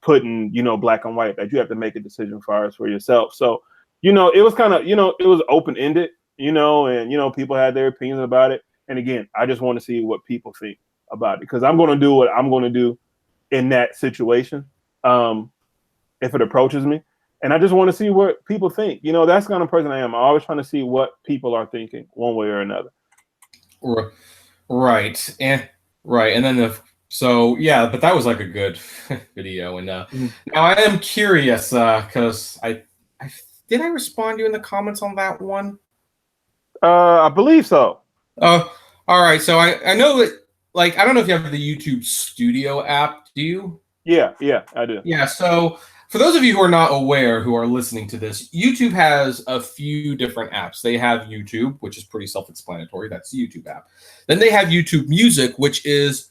put in, black and white, that you have to make a decision for yourself. So, it was kind of, it was open-ended, and, people had their opinions about it. And again, I just want to see what people think about it, because I'm going to do what I'm going to do in that situation. If it approaches me, and I just want to see what people think. That's the kind of person I am. I'm always trying to see what people are thinking one way or another. Right. And then but that was like a good video. And now I am curious, because I did I respond to you in the comments on that one? I believe so. All right. So I know that, like, I don't know if you have the YouTube Studio app. Do you? Yeah, I do. Yeah. So for those of you who are not aware, who are listening to this, YouTube has a few different apps. They have YouTube, which is pretty self-explanatory. That's the YouTube app. Then they have YouTube Music, which is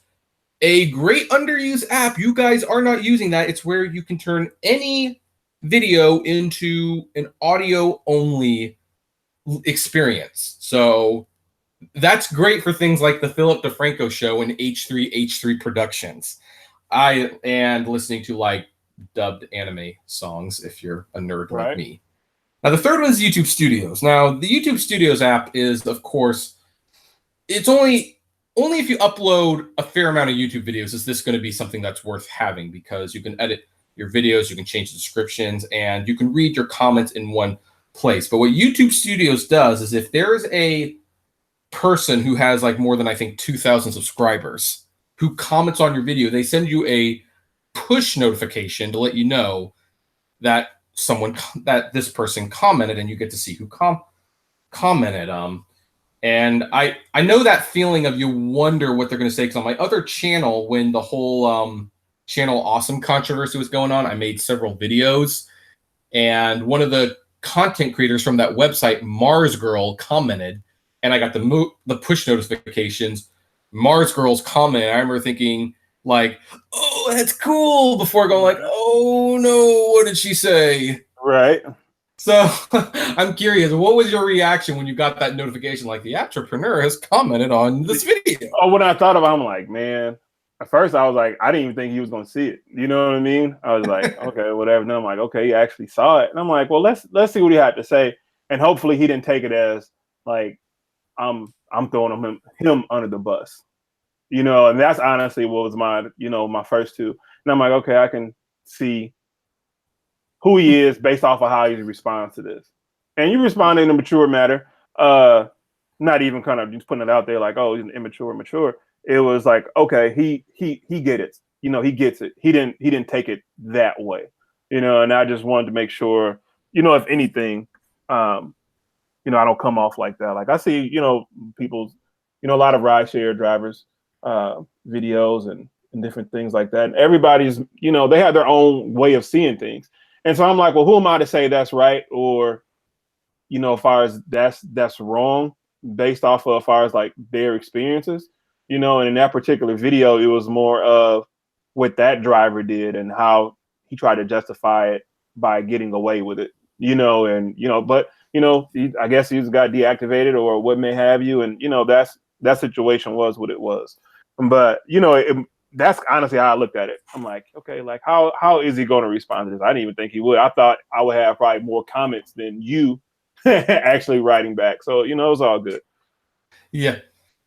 a great underused app. You guys are not using that. It's where you can turn any video into an audio-only experience. So that's great for things like the Philip DeFranco show and H3 Productions. And listening to like dubbed anime songs if you're a nerd like me. Now the third one is YouTube Studios. Now the YouTube Studios app is, of course, it's only if you upload a fair amount of YouTube videos is this going to be something that's worth having, because you can edit your videos, you can change the descriptions, and you can read your comments in one place. But what YouTube Studios does is if there's a person who has like more than, I think, 2,000 subscribers who comments on your video. They send you a push notification to let you know that this person commented, and you get to see who commented. And I know that feeling of you wonder what they're going to say, because on my other channel, when the whole channel awesome controversy was going on, I made several videos, and one of the content creators from that website, Mars Girl, commented, and I got the push notifications. Mars Girl's comment, I remember thinking like, oh, that's cool, before going like, oh no, what did she say? Right. So I'm curious, what was your reaction when you got that notification? Like, the Apptrepreneur has commented on this video. Oh, when I thought about it, I'm like, man, at first I was like, I didn't even think he was going to see it. You know what I mean? I was like, okay, whatever. And I'm like, okay, he actually saw it. And I'm like, well, let's see what he had to say. And hopefully he didn't take it as like, I'm throwing him under the bus, you know. And that's honestly what was my first two. And I'm like, okay, I can see who he is based off of how he responds to this. And you respond in a mature manner, not even kind of just putting it out there like, oh, he's an mature. It was like, okay, he get it. You know, he gets it. He didn't take it that way, you know. And I just wanted to make sure, you know, if anything, you know, I don't come off like that. Like I see, you know, people's, you know, a lot of rideshare drivers, videos and different things like that. And everybody's, you know, they have their own way of seeing things. And so I'm like, well, who am I to say that's right? Or, you know, as far as that's wrong based off of as far as like their experiences, you know. And in that particular video, it was more of what that driver did and how he tried to justify it by getting away with it, you know. And, you know, but, you know, I guess he's got deactivated or what may have you. And, you know, that situation was what it was. But, you know, that's honestly how I looked at it. I'm like, okay, like how is he going to respond to this? I didn't even think he would. I thought I would have probably more comments than you actually writing back. So, you know, it was all good. Yeah,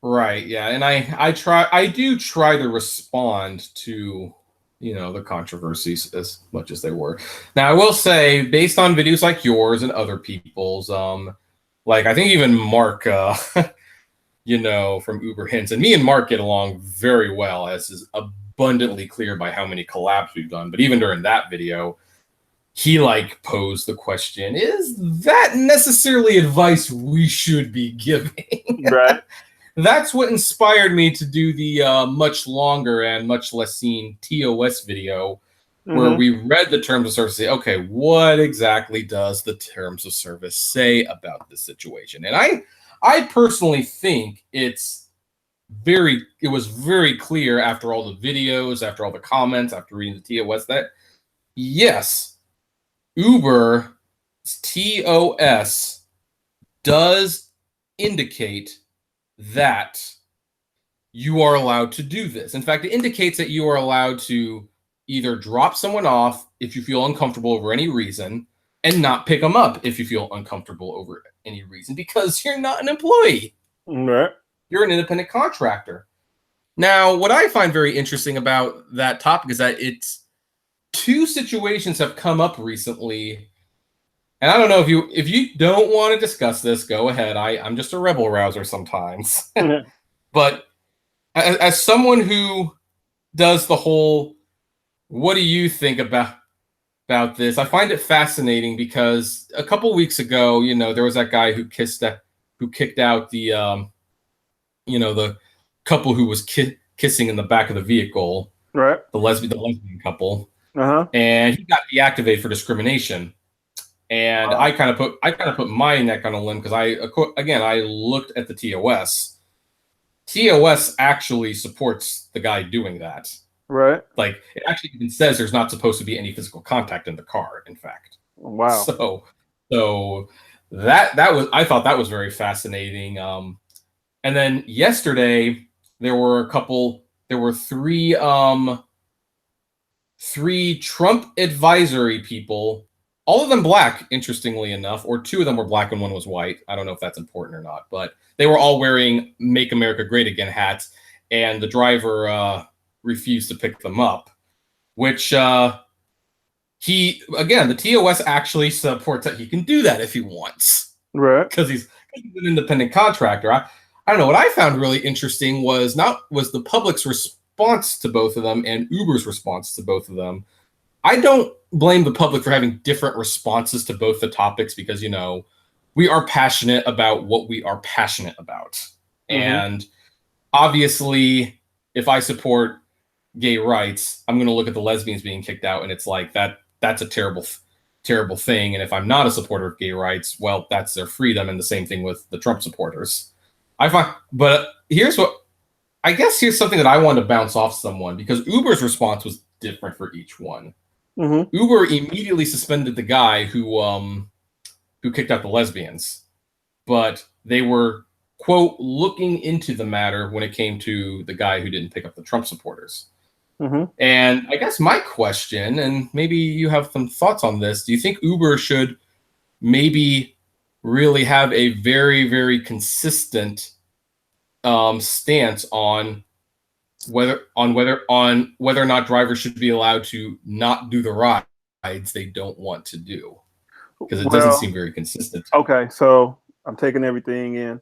right. Yeah, and I do try to respond to, you know, the controversies as much as they were. Now, I will say, based on videos like yours and other people's, like I think even Mark, you know, from Uber Hints, and me and Mark get along very well, as is abundantly clear by how many collabs we've done. But even during that video, he like posed the question, is that necessarily advice we should be giving? Right. That's what inspired me to do the much longer and much less seen TOS video, where we read the terms of service, say, okay, what exactly does the terms of service say about this situation? And I personally think it was very clear after all the videos, after all the comments, after reading the TOS, that yes, Uber's TOS does indicate that you are allowed to do this. In fact, it indicates that you are allowed to either drop someone off if you feel uncomfortable over any reason, and not pick them up if you feel uncomfortable over any reason, because you're not an employee. Right. You're an independent contractor. Now, what I find very interesting about that topic is that two situations have come up recently. And I don't know, if you don't want to discuss this, go ahead. I'm just a rebel rouser sometimes. But as someone who does the whole, what do you think about this? I find it fascinating because a couple weeks ago, you know, there was that guy who kicked out the, you know, the couple who was kissing in the back of the vehicle, right? The lesbian couple, and he got deactivated for discrimination. And I kind of put my neck on a limb because I looked at the TOS. TOS actually supports the guy doing that. Right. Like, it actually even says there's not supposed to be any physical contact in the car, in fact. Wow. So I thought that was very fascinating. And then yesterday there were three Trump advisory people, all of them black, interestingly enough, or two of them were black and one was white. I don't know if that's important or not, but they were all wearing Make America Great Again hats, and the driver refused to pick them up, which the TOS actually supports that he can do that if he wants. Right. Because he's an independent contractor. I don't know. What I found really interesting was the public's response to both of them and Uber's response to both of them. I don't blame the public for having different responses to both the topics because, you know, we are passionate about what we are passionate about. Mm-hmm. And obviously, if I support gay rights, I'm going to look at the lesbians being kicked out, and it's like that's a terrible thing. And if I'm not a supporter of gay rights, well, that's their freedom. And the same thing with the Trump supporters. But here's something that I wanted to bounce off someone, because Uber's response was different for each one. Mm-hmm. Uber immediately suspended the guy who kicked out the lesbians, but they were, quote, looking into the matter when it came to the guy who didn't pick up the Trump supporters. Mm-hmm. And I guess my question, and maybe you have some thoughts on this, do you think Uber should maybe really have a very, very consistent stance on whether or not drivers should be allowed to not do the rides they don't want to do? Because it doesn't seem very consistent. Okay, so I'm taking everything in.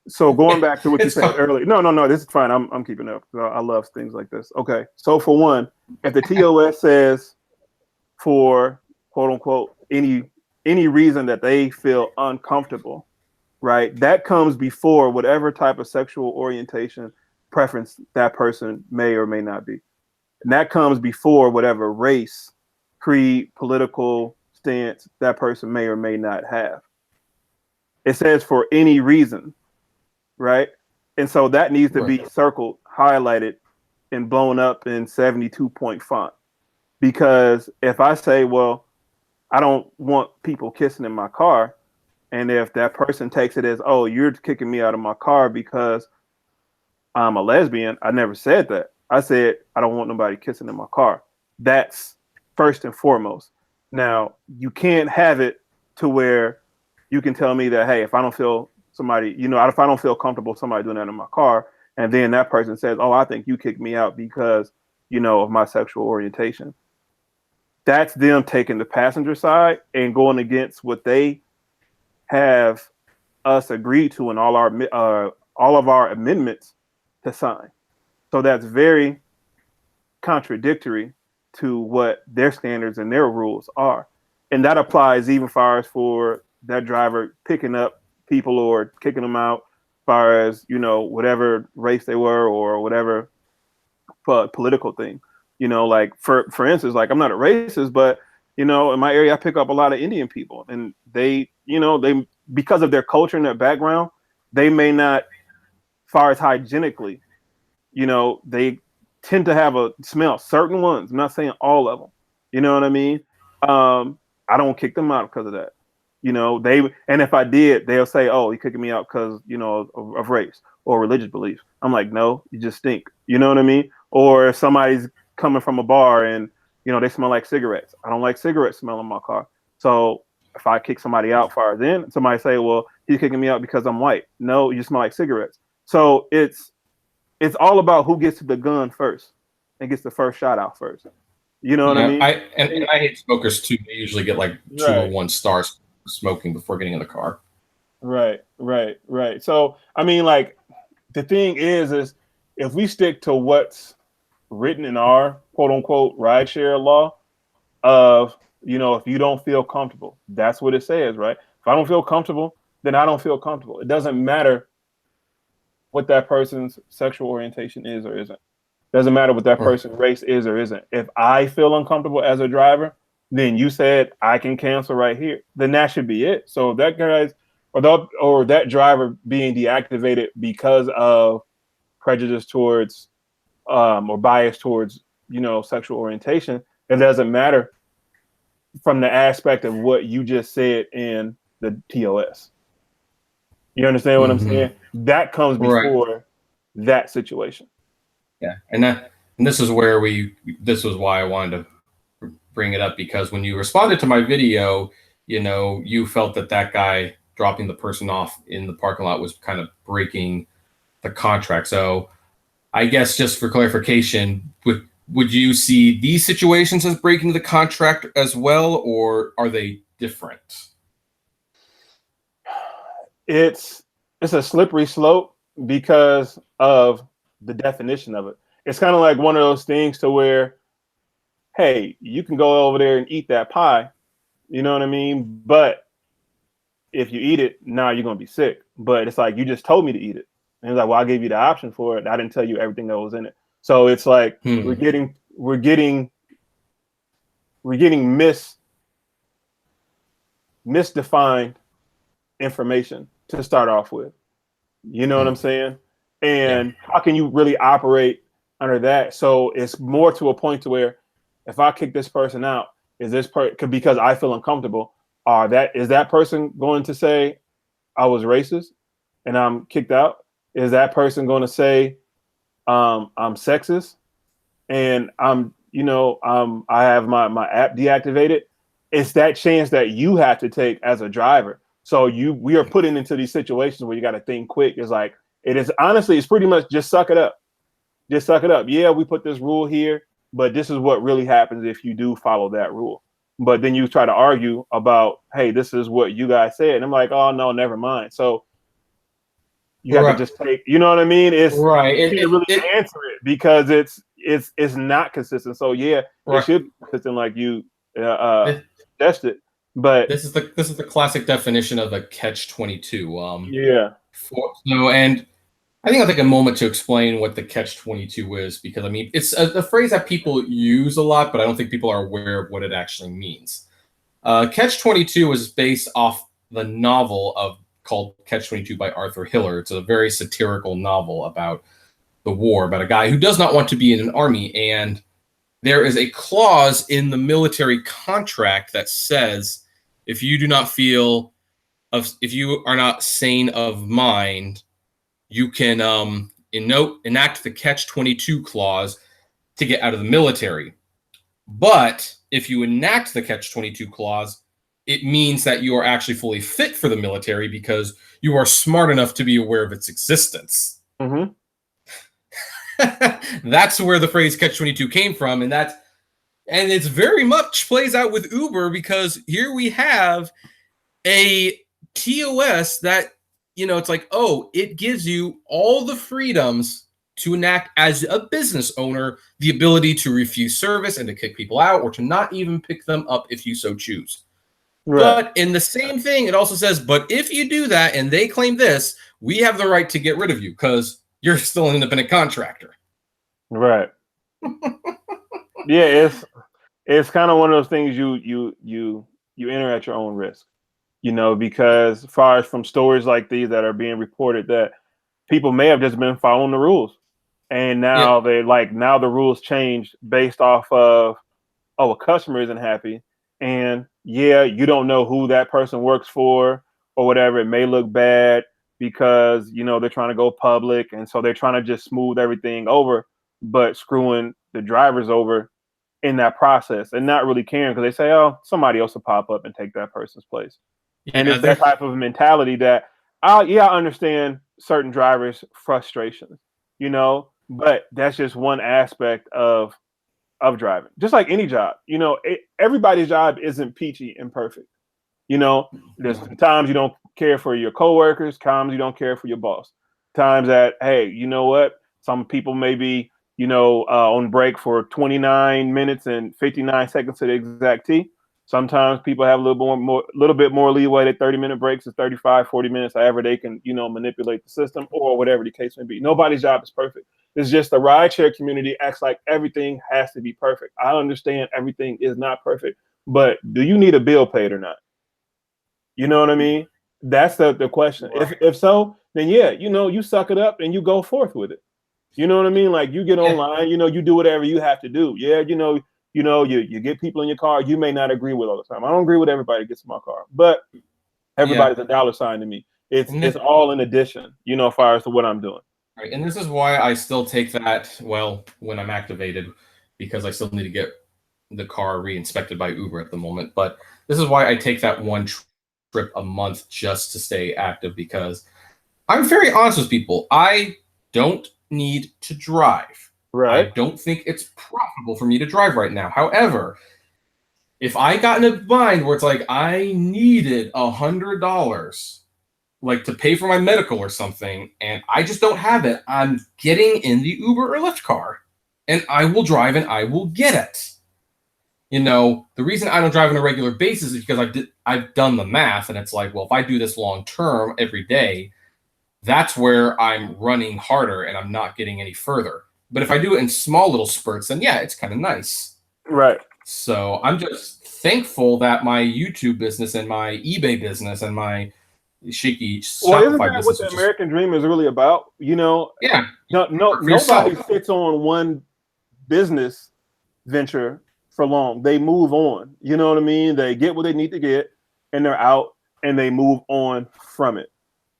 So going back to what you said earlier, no, this is fine. I'm keeping up. I love things like this. Okay, so for one, if the TOS says for quote unquote any reason that they feel uncomfortable, right, that comes before whatever type of sexual orientation preference that person may or may not be, and that comes before whatever race, creed, political stance that person may or may not have. It says for any reason. Right. And so that needs to be circled, highlighted, and blown up in 72-point font. Because if I say, well, I don't want people kissing in my car, and if that person takes it as, oh, you're kicking me out of my car because I'm a lesbian, I never said that. I said, I don't want nobody kissing in my car. That's first and foremost. Now, you can't have it to where you can tell me that, hey, if I don't feel somebody, you know, if I don't feel comfortable somebody doing that in my car, and then that person says, oh, I think you kicked me out because, you know, of my sexual orientation. That's them taking the passenger side and going against what they have us agreed to in all of our amendments to sign. So that's very contradictory to what their standards and their rules are. And that applies even far as for that driver picking up people or kicking them out, as far as, you know, whatever race they were or whatever political thing. You know, like for instance, like I'm not a racist, but, you know, in my area, I pick up a lot of Indian people, and they, you know, they, because of their culture and their background, they may not, as far as hygienically, you know, they tend to have a smell, certain ones. I'm not saying all of them. You know what I mean? I don't kick them out because of that. You know, and if I did, they'll say, oh, you're kicking me out because, you know, of race or religious beliefs. I'm like, no, you just stink. You know what I mean? Or if somebody's coming from a bar and, you know, they smell like cigarettes. I don't like cigarette smell in my car. So if I kick somebody out far then, somebody say, well, he's kicking me out because I'm white. No, you smell like cigarettes. So it's all about who gets to the gun first and gets the first shot out first. You know what I mean? I hate smokers too. They usually get like 2 or 1 stars smoking before getting in the car. Right. So, I mean, like, the thing is if we stick to what's written in our quote unquote rideshare law of, you know, if you don't feel comfortable, that's what it says, right? If I don't feel comfortable, then I don't feel comfortable. It doesn't matter what that person's sexual orientation is or isn't. Doesn't matter what that person's race is or isn't. If I feel uncomfortable as a driver, then you said I can cancel right here. Then that should be it. So that guy's or that driver being deactivated because of prejudice towards or bias towards, you know, sexual orientation, it doesn't matter from the aspect of what you just said in the TOS. You understand what I'm saying? That comes before that situation. Yeah, and this is where this was why I wanted to bring it up, because when you responded to my video, you know, you felt that guy dropping the person off in the parking lot was kind of breaking the contract. So I guess just for clarification, would you see these situations as breaking the contract as well, or are they different? It's it's a slippery slope because of the definition of it. It's kind of like one of those things to where, hey, you can go over there and eat that pie, you know what I mean? But if you eat it, now you're gonna be sick. But it's like, you just told me to eat it. And it's like, well, I gave you the option for it. I didn't tell you everything that was in it. So it's like we're getting misdefined information to start off with. You know what I'm saying? And how can you really operate under that? So it's more to a point to where if I kick this person out, is this because I feel uncomfortable, is that person going to say I was racist and I'm kicked out? Is that person going to say I'm sexist and I have my app deactivated? It's that chance that you have to take as a driver. So we are put into these situations where you got to think quick. It's like, it's pretty much just suck it up. Just suck it up. Yeah, we put this rule here, but this is what really happens if you do follow that rule. But then you try to argue about, hey, this is what you guys said. And I'm like, oh no, never mind. So you have to just take, you know what I mean? It's right. You can't really answer it because it's not consistent. So yeah, it should be consistent like you suggested. But this is the classic definition of a catch-22. And I think I'll take a moment to explain what the catch-22 is, because I mean it's a phrase that people use a lot, but I don't think people are aware of what it actually means. Catch-22 is based off the novel called Catch-22 by Arthur Hiller. It's a very satirical novel about the war, about a guy who does not want to be in an army, and there is a clause in the military contract that says if you are not sane of mind, you can enact the Catch-22 clause to get out of the military. But if you enact the Catch-22 clause, it means that you are actually fully fit for the military because you are smart enough to be aware of its existence. Mm-hmm. That's where the phrase Catch-22 came from, and it's very much plays out with Uber, because here we have a TOS that, it's like, oh, it gives you all the freedoms to enact as a business owner, the ability to refuse service and to kick people out or to not even pick them up if you so choose. Right. But in the same thing, it also says, but if you do that and they claim this, we have the right to get rid of you because you're still an independent contractor. Right. Yeah, it's kind of one of those things you enter at your own risk. Because as far as from stories like these that are being reported, that people may have just been following the rules, and now now the rules changed based off of, a customer isn't happy, and you don't know who that person works for or whatever. It may look bad because they're trying to go public, and so they're trying to just smooth everything over, but screwing the drivers over in that process and not really caring because they say, oh, somebody else will pop up and take that person's place. And it's that type of mentality that, I understand certain drivers' frustrations, but that's just one aspect of driving. Just like any job, everybody's job isn't peachy and perfect. There's times you don't care for your coworkers, times you don't care for your boss, times that, hey, you know what? Some people may be, on break for 29 minutes and 59 seconds to the exact T. Sometimes people have a little bit more leeway. That 30-minute breaks is 35, 40 minutes, however they can, manipulate the system or whatever the case may be. Nobody's job is perfect. It's just the rideshare community acts like everything has to be perfect. I understand everything is not perfect, but do you need a bill paid or not? You know what I mean? That's the question. Right. If so, then you suck it up and you go forth with it. You know what I mean? Like you get online, you do whatever you have to do. Yeah, you get people in your car you may not agree with all the time. I don't agree with everybody that gets in my car, but everybody's a dollar sign to me. It's all in addition, as far as to what I'm doing. Right, and this is why I still take that, when I'm activated, because I still need to get the car re-inspected by Uber at the moment. But this is why I take that one trip a month just to stay active, because I'm very honest with people. I don't need to drive. Right. I don't think it's profitable for me to drive right now. However, if I got in a bind where it's like I needed $100 like to pay for my medical or something, and I just don't have it, I'm getting in the Uber or Lyft car, and I will drive and I will get it. You know, the reason I don't drive on a regular basis is because I've done the math, and it's like, well, if I do this long term every day, that's where I'm running harder and I'm not getting any further. But if I do it in small little spurts, then yeah, it's kind of nice. Right. So I'm just thankful that my YouTube business and my eBay business and my Shaky Well, isn't Shopify that business, what the American dream is really about? You know, yeah, nobody sits on one business venture for long. They move on. You know what I mean? They get what they need to get, and they're out, and they move on from it.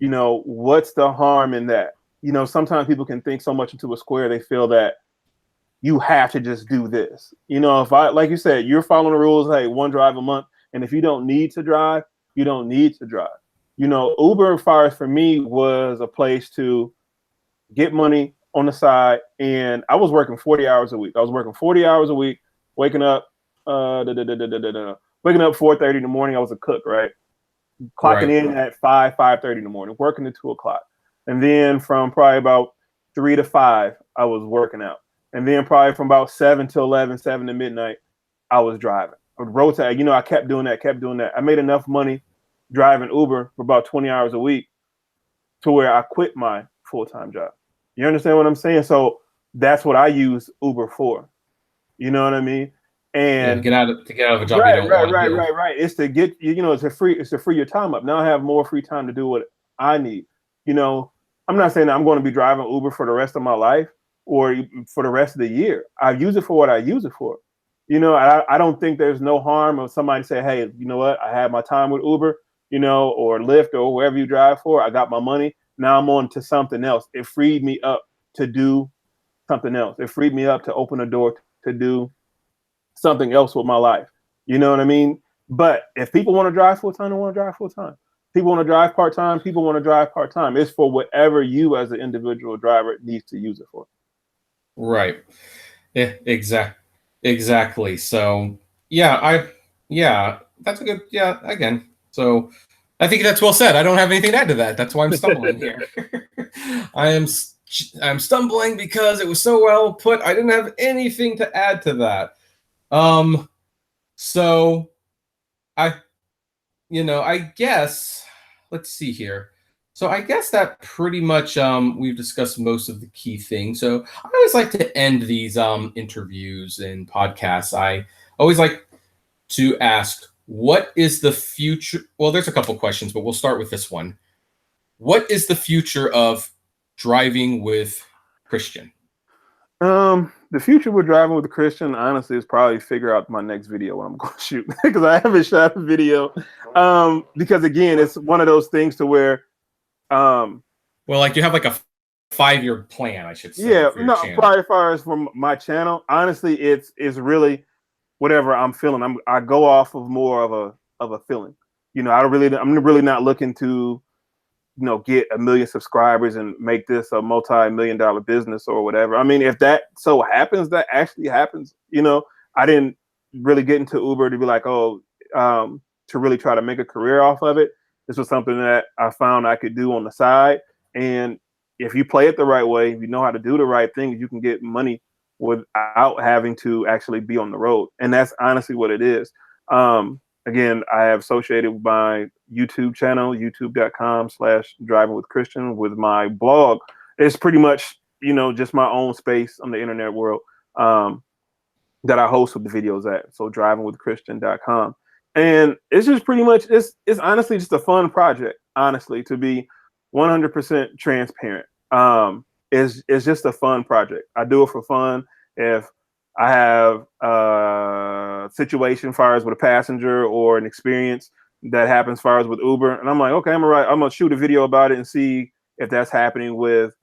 You know, what's the harm in that? You know, sometimes people can think so much into a square, they feel that you have to just do this. You know, if I, like you said, you're following the rules, hey, one drive a month, and if you don't need to drive, you don't need to drive. You know, Uber Fires for me was a place to get money on the side, and I was working 40 hours a week. I was working 40 hours a week, waking up, waking up 4:30 in the morning. I was a cook, right? Clocking in at 5:30 in the morning, working to 2 o'clock. And then from probably about 3 to 5, I was working out. And then probably from about 7 to 11, 7 to midnight, I was driving. I would rotate. You know, I kept doing that. I made enough money driving Uber for about 20 hours a week to where I quit my full-time job. You understand what I'm saying? So that's what I use Uber for. You know what I mean? And to get out of a job you don't want to do. Right. It's to get, you know, it's to free your time up. Now I have more free time to do what I need. You know, I'm not saying that I'm going to be driving Uber for the rest of my life or for the rest of the year. I use it for what I use it for. You know, I don't think there's no harm of somebody say, hey, you know what? I had my time with Uber, you know, or Lyft or wherever you drive for. I got my money. Now I'm on to something else. It freed me up to do something else. It freed me up to open a door to do something else with my life. You know what I mean? But if people want to drive full time, they want to drive full time. People want to drive part time. People want to drive part time. It's for whatever you as an individual driver needs to use it for. Right. Yeah, exactly. So yeah, that's a good, yeah, again. So I think that's well said. I don't have anything to add to that. That's why I'm stumbling here. I'm stumbling because it was so well put. I didn't have anything to add to that. So I guess, let's see here. So I guess that pretty much we've discussed most of the key things. So I always like to end these interviews and podcasts. I always like to ask, what is the future? Well, there's a couple questions, but we'll start with this one. What is the future of driving with Christian? The future with driving with a Christian, honestly, is probably figure out my next video when I'm going to shoot because I haven't shot a video. Because again, it's one of those things to where, well, like you have like a 5-year plan, I should say. Yeah, no, probably as far as from my channel, honestly, it's really whatever I'm feeling. I go off of more of a feeling. You know, I'm really not looking to, you know, get 1 million subscribers and make this a multi-million-dollar business or whatever. I mean, if that so happens, that actually happens. You know, I didn't really get into Uber to be like, to really try to make a career off of it. This was something that I found I could do on the side. And if you play it the right way, if you know how to do the right things, you can get money without having to actually be on the road. And that's honestly what it is. Again, I have associated my YouTube channel, youtube.com/drivingwithchristian, with my blog. It's pretty much, you know, just my own space on the internet world that I host with the videos at. So drivingwithchristian.com. And it's just pretty much, it's honestly just a fun project, honestly, to be 100% transparent. It's just a fun project. I do it for fun. If I have a situation far as with a passenger or an experience that happens far as with Uber, and I'm like, okay, I'm gonna shoot a video about it and see if that's happening with,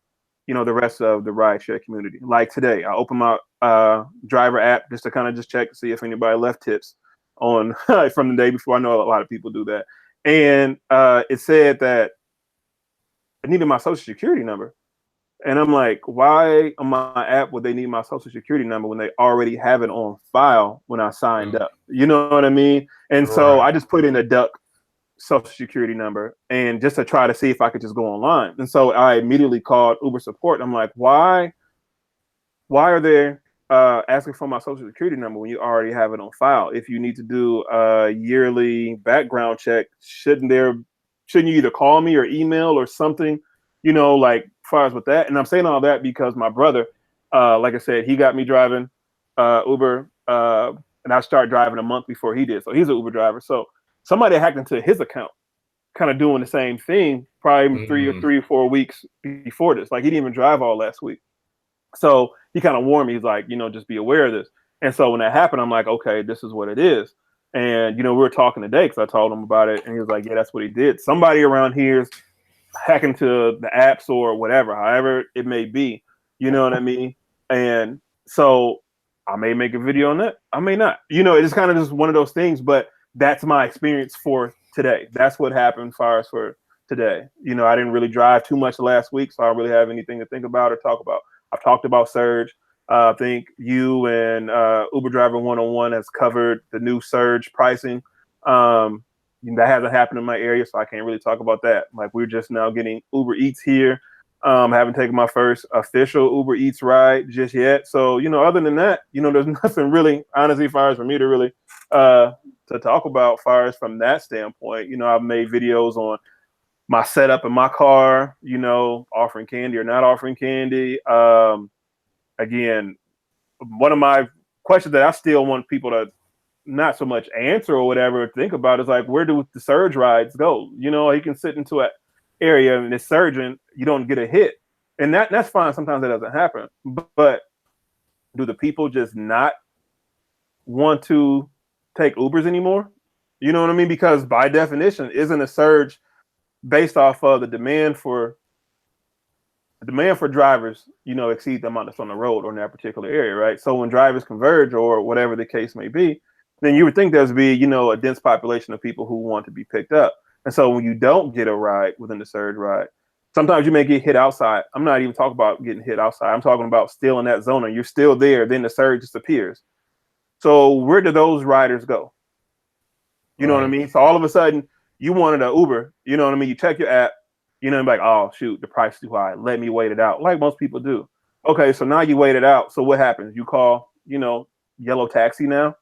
you know, the rest of the rideshare community. Like today, I opened my driver app just to kind of just check to see if anybody left tips on from the day before. I know a lot of people do that, and it said that I needed my social security number. And I'm like, why on my app would they need my social security number when they already have it on file when I signed up? You know what I mean? And so I just put in a duck social security number, and just to try to see if I could just go online. And so I immediately called Uber support. I'm like, why are they asking for my social security number when you already have it on file? If you need to do a yearly background check, shouldn't you either call me or email or something, like as far as with that? And I'm saying all that because my brother, like I said, he got me driving Uber, and I started driving a month before he did. So he's an Uber driver. So somebody hacked into his account, kind of doing the same thing, probably three or 4 weeks before this. Like he didn't even drive all last week. So he kind of warned me. He's like, just be aware of this. And so when that happened, I'm like, okay, this is what it is. And, we were talking today because I told him about it. And he was like, yeah, that's what he did. Somebody around here is hacking to the apps or whatever, however it may be. You know what I mean? And so I may make a video on that. I may not. It's kind of just one of those things. But that's my experience for today. That's what happened as far as for today. I didn't really drive too much last week, so I don't really have anything to think about or talk about. I've talked about Surge. I think you and Uber Driver 101 has covered the new Surge pricing. That hasn't happened in my area, so I can't really talk about that. Like we're just now getting Uber Eats here. I haven't taken my first official Uber Eats ride just yet. So, other than that, there's nothing really, honestly, as far as for me to really to talk about as far as from that standpoint. I've made videos on my setup in my car, offering candy or not offering candy. Again, one of my questions that I still want people to not so much answer or whatever, think about is like, where do the surge rides go? You can sit into an area and it's surging, you don't get a hit. And that's fine. Sometimes that doesn't happen. But do the people just not want to take Ubers anymore? You know what I mean? Because by definition, isn't a surge based off of the demand for drivers, exceed the amount that's on the road or in that particular area, right? So when drivers converge or whatever the case may be, then you would think there's be, a dense population of people who want to be picked up. And so when you don't get a ride within the surge ride, sometimes you may get hit outside. I'm not even talking about getting hit outside. I'm talking about still in that zone and you're still there, then the surge disappears. So where do those riders go? You know what I mean? So all of a sudden you wanted an Uber, you know what I mean? You check your app, like, oh shoot, the price is too high. Let me wait it out, like most people do. Okay, so now you wait it out. So what happens? You call, yellow taxi now.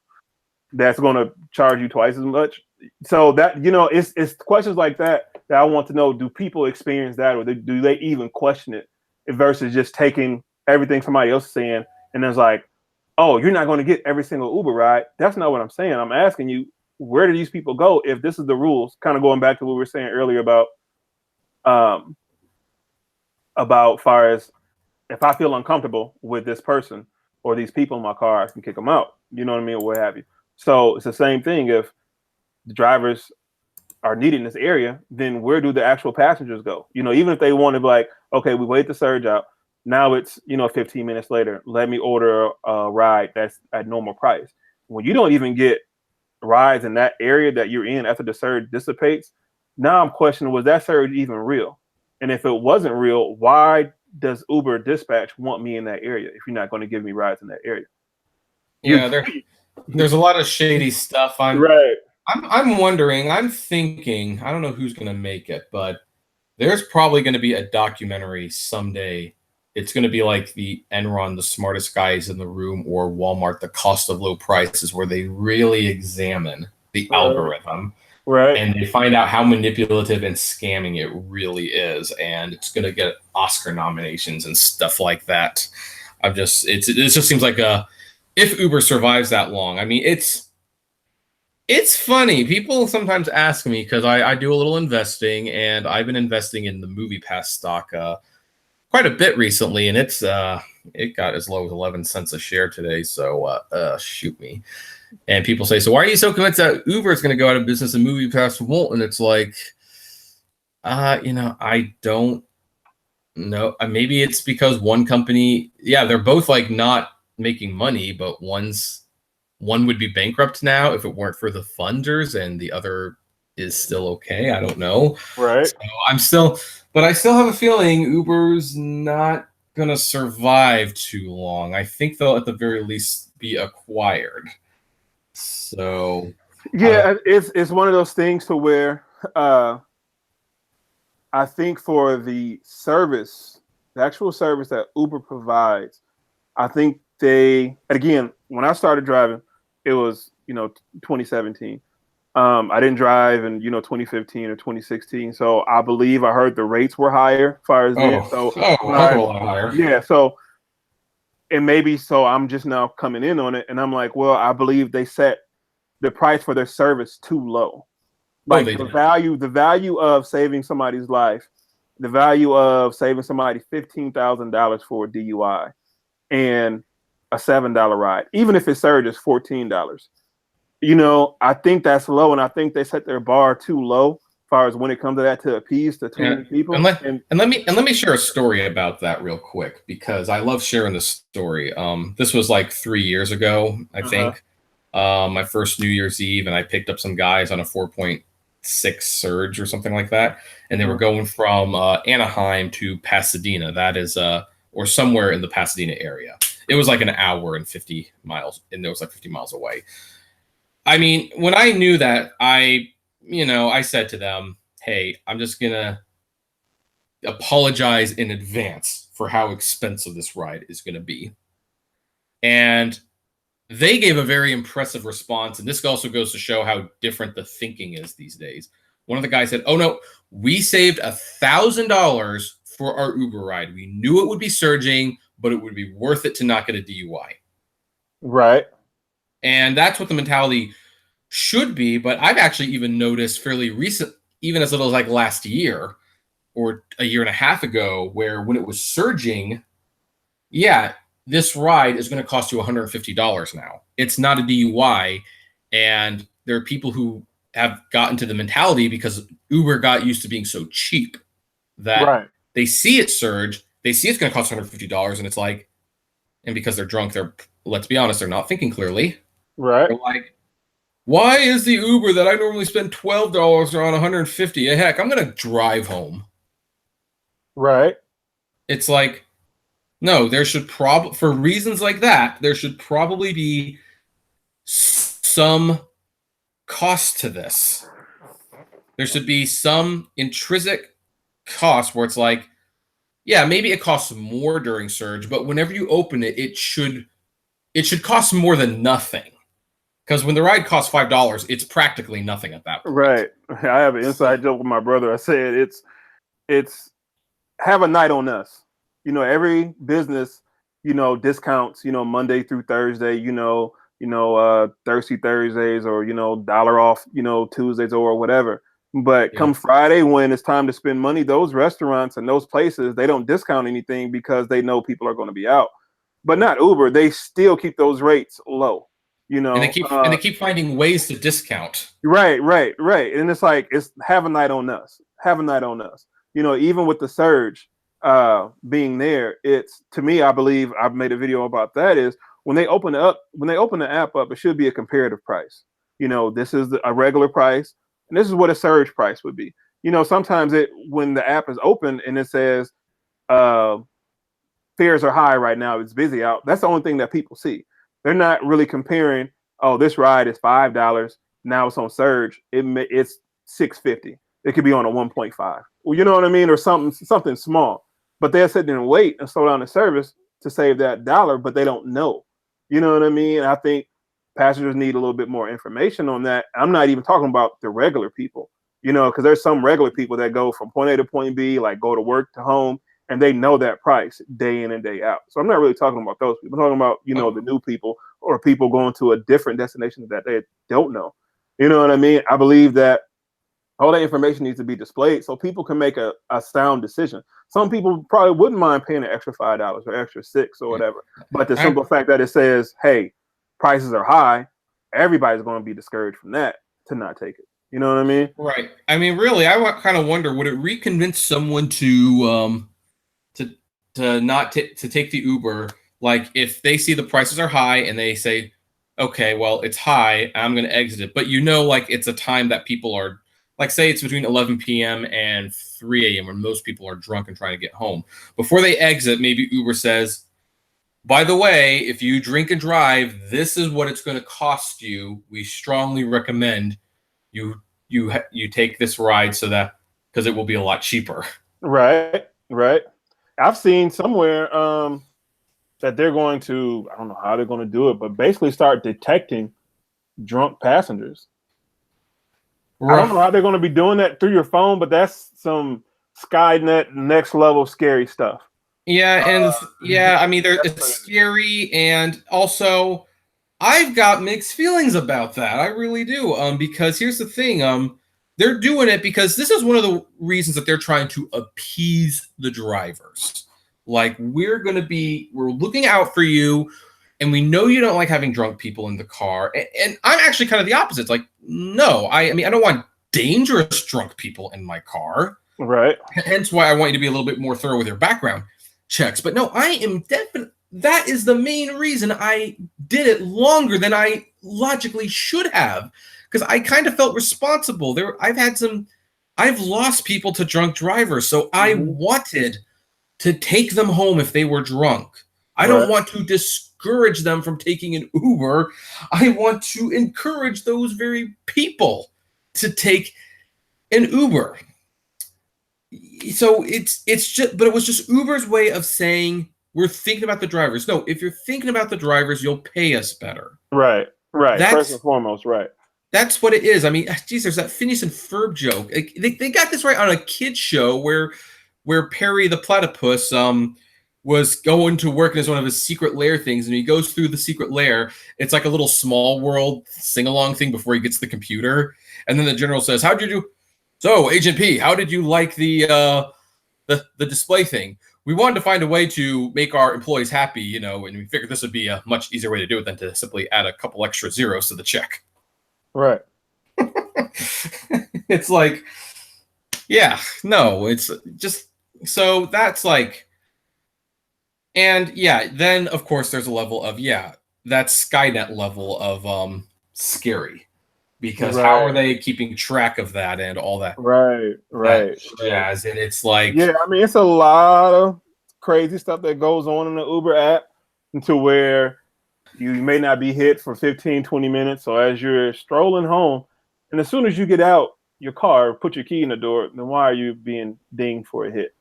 That's going to charge you twice as much. So that, it's questions like that I want to know. Do people experience that, or do they even question it versus just taking everything somebody else is saying and it's like, oh, you're not going to get every single Uber ride? That's not what I'm saying. I'm asking you, where do these people go if this is the rules? Kind of going back to what we were saying earlier about far as if I feel uncomfortable with this person or these people in my car, I can kick them out. You know what I mean? Or what have you. So it's the same thing. If the drivers are needed in this area, then where do the actual passengers go? Even if they want to be like, okay, we wait the surge out. Now it's, 15 minutes later, let me order a ride that's at normal price. When you don't even get rides in that area that you're in after the surge dissipates, now I'm questioning, was that surge even real? And if it wasn't real, why does Uber Dispatch want me in that area if you're not going to give me rides in that area? Yeah, there's a lot of shady stuff. I'm wondering, I'm thinking, I don't know who's going to make it, but there's probably going to be a documentary someday. It's going to be like the Enron, the smartest guys in the room, or Walmart, the cost of low prices, where they really examine the algorithm. Right. And they find out how manipulative and scamming it really is. And it's going to get Oscar nominations and stuff like that. It just seems like if Uber survives that long, I mean, it's funny. People sometimes ask me, because I do a little investing, and I've been investing in the MoviePass stock quite a bit recently, and it got as low as 11 cents a share today. So shoot me. And people say, so why are you so convinced that Uber is going to go out of business and MoviePass won't? And it's like, I don't know. Maybe it's because one company, they're both like not making money, but one would be bankrupt now if it weren't for the funders, and the other is still okay. I don't know. Right. So I still have a feeling Uber's not going to survive too long. I think they'll at the very least be acquired. So it's one of those things to where Uh, I think for the service, the actual service that Uber provides, I think they, again, when I started driving, it was, 2017. I didn't drive in, 2015 or 2016. So I believe I heard the rates were higher as far as then. So A heck of a lot higher. yeah. So, and maybe so I'm just now coming in on it and I'm like, well, I believe they set the price for their service too low. Like the value of saving somebody's life, the value of saving somebody $15,000 for a DUI and a $7 ride, even if it surges $14. I think that's low, and I think they set their bar too low as far as when it comes to that to appease to too many people. And let me share a story about that real quick because I love sharing this story. This was like 3 years ago, I think. My first New Year's Eve, and I picked up some guys on a 4.6 surge or something like that, and they were going from Anaheim to Pasadena. That is or somewhere in the Pasadena area. It was like an hour and 50 miles, and it was like 50 miles away. I mean, when I knew that, I said to them, hey, I'm just going to apologize in advance for how expensive this ride is going to be. And they gave a very impressive response. And this also goes to show how different the thinking is these days. One of the guys said, oh, no, we saved $1,000 for our Uber ride. We knew it would be surging, but it would be worth it to not get a DUI. Right. And that's what the mentality should be. But I've actually even noticed fairly recent, even as little as like last year or a year and a half ago, where when it was surging, yeah, this ride is going to cost you $150 now. It's not a DUI. And there are people who have gotten to the mentality because Uber got used to being so cheap that they see it surge. They see it's going to cost $150. And it's like, and because they're drunk, let's be honest, they're not thinking clearly. Right. They're like, why is the Uber that I normally spend $12 on $150? Heck, I'm going to drive home. Right. It's like, no, there should for reasons like that, there should probably be some cost to this. There should be some intrinsic cost where it's like, yeah, maybe it costs more during surge, but whenever you open it, it should cost more than nothing. Because when the ride costs $5, it's practically nothing at that point. Right. I have an inside joke with my brother. I said it's have a night on us. Every business, discounts, Monday through Thursday, Thirsty Thursdays or, dollar off, Tuesdays or whatever. But come Friday, when it's time to spend money, those restaurants and those places, they don't discount anything because they know people are going to be out. But not Uber. They still keep those rates low. And they keep finding ways to discount. Right. And it's like, it's have a night on us. Have a night on us. Even with the surge being there, it's, to me, I believe I've made a video about that, is when they open the app up, it should be a comparative price. This is a regular price, and this is what a surge price would be. Sometimes when the app is open and it says fares are high right now, it's busy out, that's the only thing that people see. They're not really comparing, oh, this ride is $5, now it's on surge, it's $6.50. It could be on a 1.5. Well, you know what I mean? Or something small. But they'll sit there and wait and slow down the service to save that dollar, but they don't know. You know what I mean? I think passengers need a little bit more information on that. I'm not even talking about the regular people, because there's some regular people that go from point A to point B, like go to work to home, and they know that price day in and day out. So I'm not really talking about those people. I'm talking about, the new people or people going to a different destination that they don't know. You know what I mean? I believe that all that information needs to be displayed so people can make a sound decision. Some people probably wouldn't mind paying an extra $5 or extra $6 or whatever. But the simple fact that it says, hey, prices are high, everybody's going to be discouraged from that to not take it. You know what I mean? Right. I mean, really, I kind of wonder, would it reconvince someone to not to take the Uber? Like, if they see the prices are high and they say, okay, well, it's high, I'm going to exit it. But like it's a time that people are, like, say it's between 11 p.m. and 3 a.m. when most people are drunk and trying to get home. Before they exit, maybe Uber says, by the way, if you drink and drive, this is what it's going to cost you. We strongly recommend you you take this ride so that because it will be a lot cheaper. Right. I've seen somewhere that they're going to, I don't know how they're going to do it, but basically start detecting drunk passengers. I don't know how they're going to be doing that through your phone, but that's some Skynet next level scary stuff. Yeah, and I mean, it's scary, and also I've got mixed feelings about that. I really do. Because here's the thing. They're doing it because this is one of the reasons that they're trying to appease the drivers. Like, we're looking out for you, and we know you don't like having drunk people in the car. And I'm actually kind of the opposite. It's like, no, I mean, I don't want dangerous drunk people in my car. Right. Hence why I want you to be a little bit more thorough with your background checks. But no, I am definitely, that is the main reason I did it longer than I logically should have, because I kind of felt responsible. I've lost people to drunk drivers, so I wanted to take them home if they were drunk. I don't want to discourage them from taking an Uber. I want to encourage those very people to take an Uber. So it's just, but it was just Uber's way of saying, we're thinking about the drivers. No, if you're thinking about the drivers, you'll pay us better. Right. First and foremost, right. That's what it is. I mean, geez, there's that Phineas and Ferb joke. They got this right on a kid's show where Perry the platypus was going to work as one of his secret lair things, and he goes through the secret lair. It's like a little Small World sing-along thing before he gets to the computer. And then the general says, how'd you do? So, Agent P, how did you like the display thing? We wanted to find a way to make our employees happy, and we figured this would be a much easier way to do it than to simply add a couple extra zeros to the check. Right. It's like, yeah, no, it's just, so that's like, and yeah, then of course there's a level of, that Skynet level of scary. Because how are they keeping track of that and all that? Right. Jazz. And it's like, yeah, I mean, it's a lot of crazy stuff that goes on in the Uber app to where you may not be hit for 15, 20 minutes. So as you're strolling home, and as soon as you get out your car, put your key in the door, then why are you being dinged for a hit?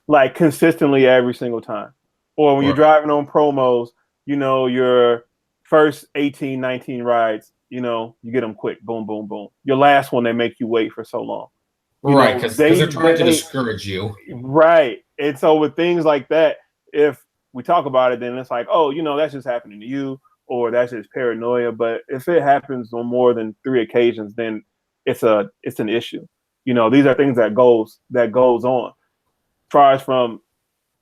Like consistently every single time. Or when you're driving on promos, your first 18, 19 rides, you get them quick. Boom, boom, boom. Your last one, they make you wait for so long. Right, because they're trying to discourage you. Right. And so with things like that, if we talk about it, then it's like, oh, that's just happening to you, or that's just paranoia. But if it happens on more than 3 occasions, then it's an issue. These are things that goes on. As far as from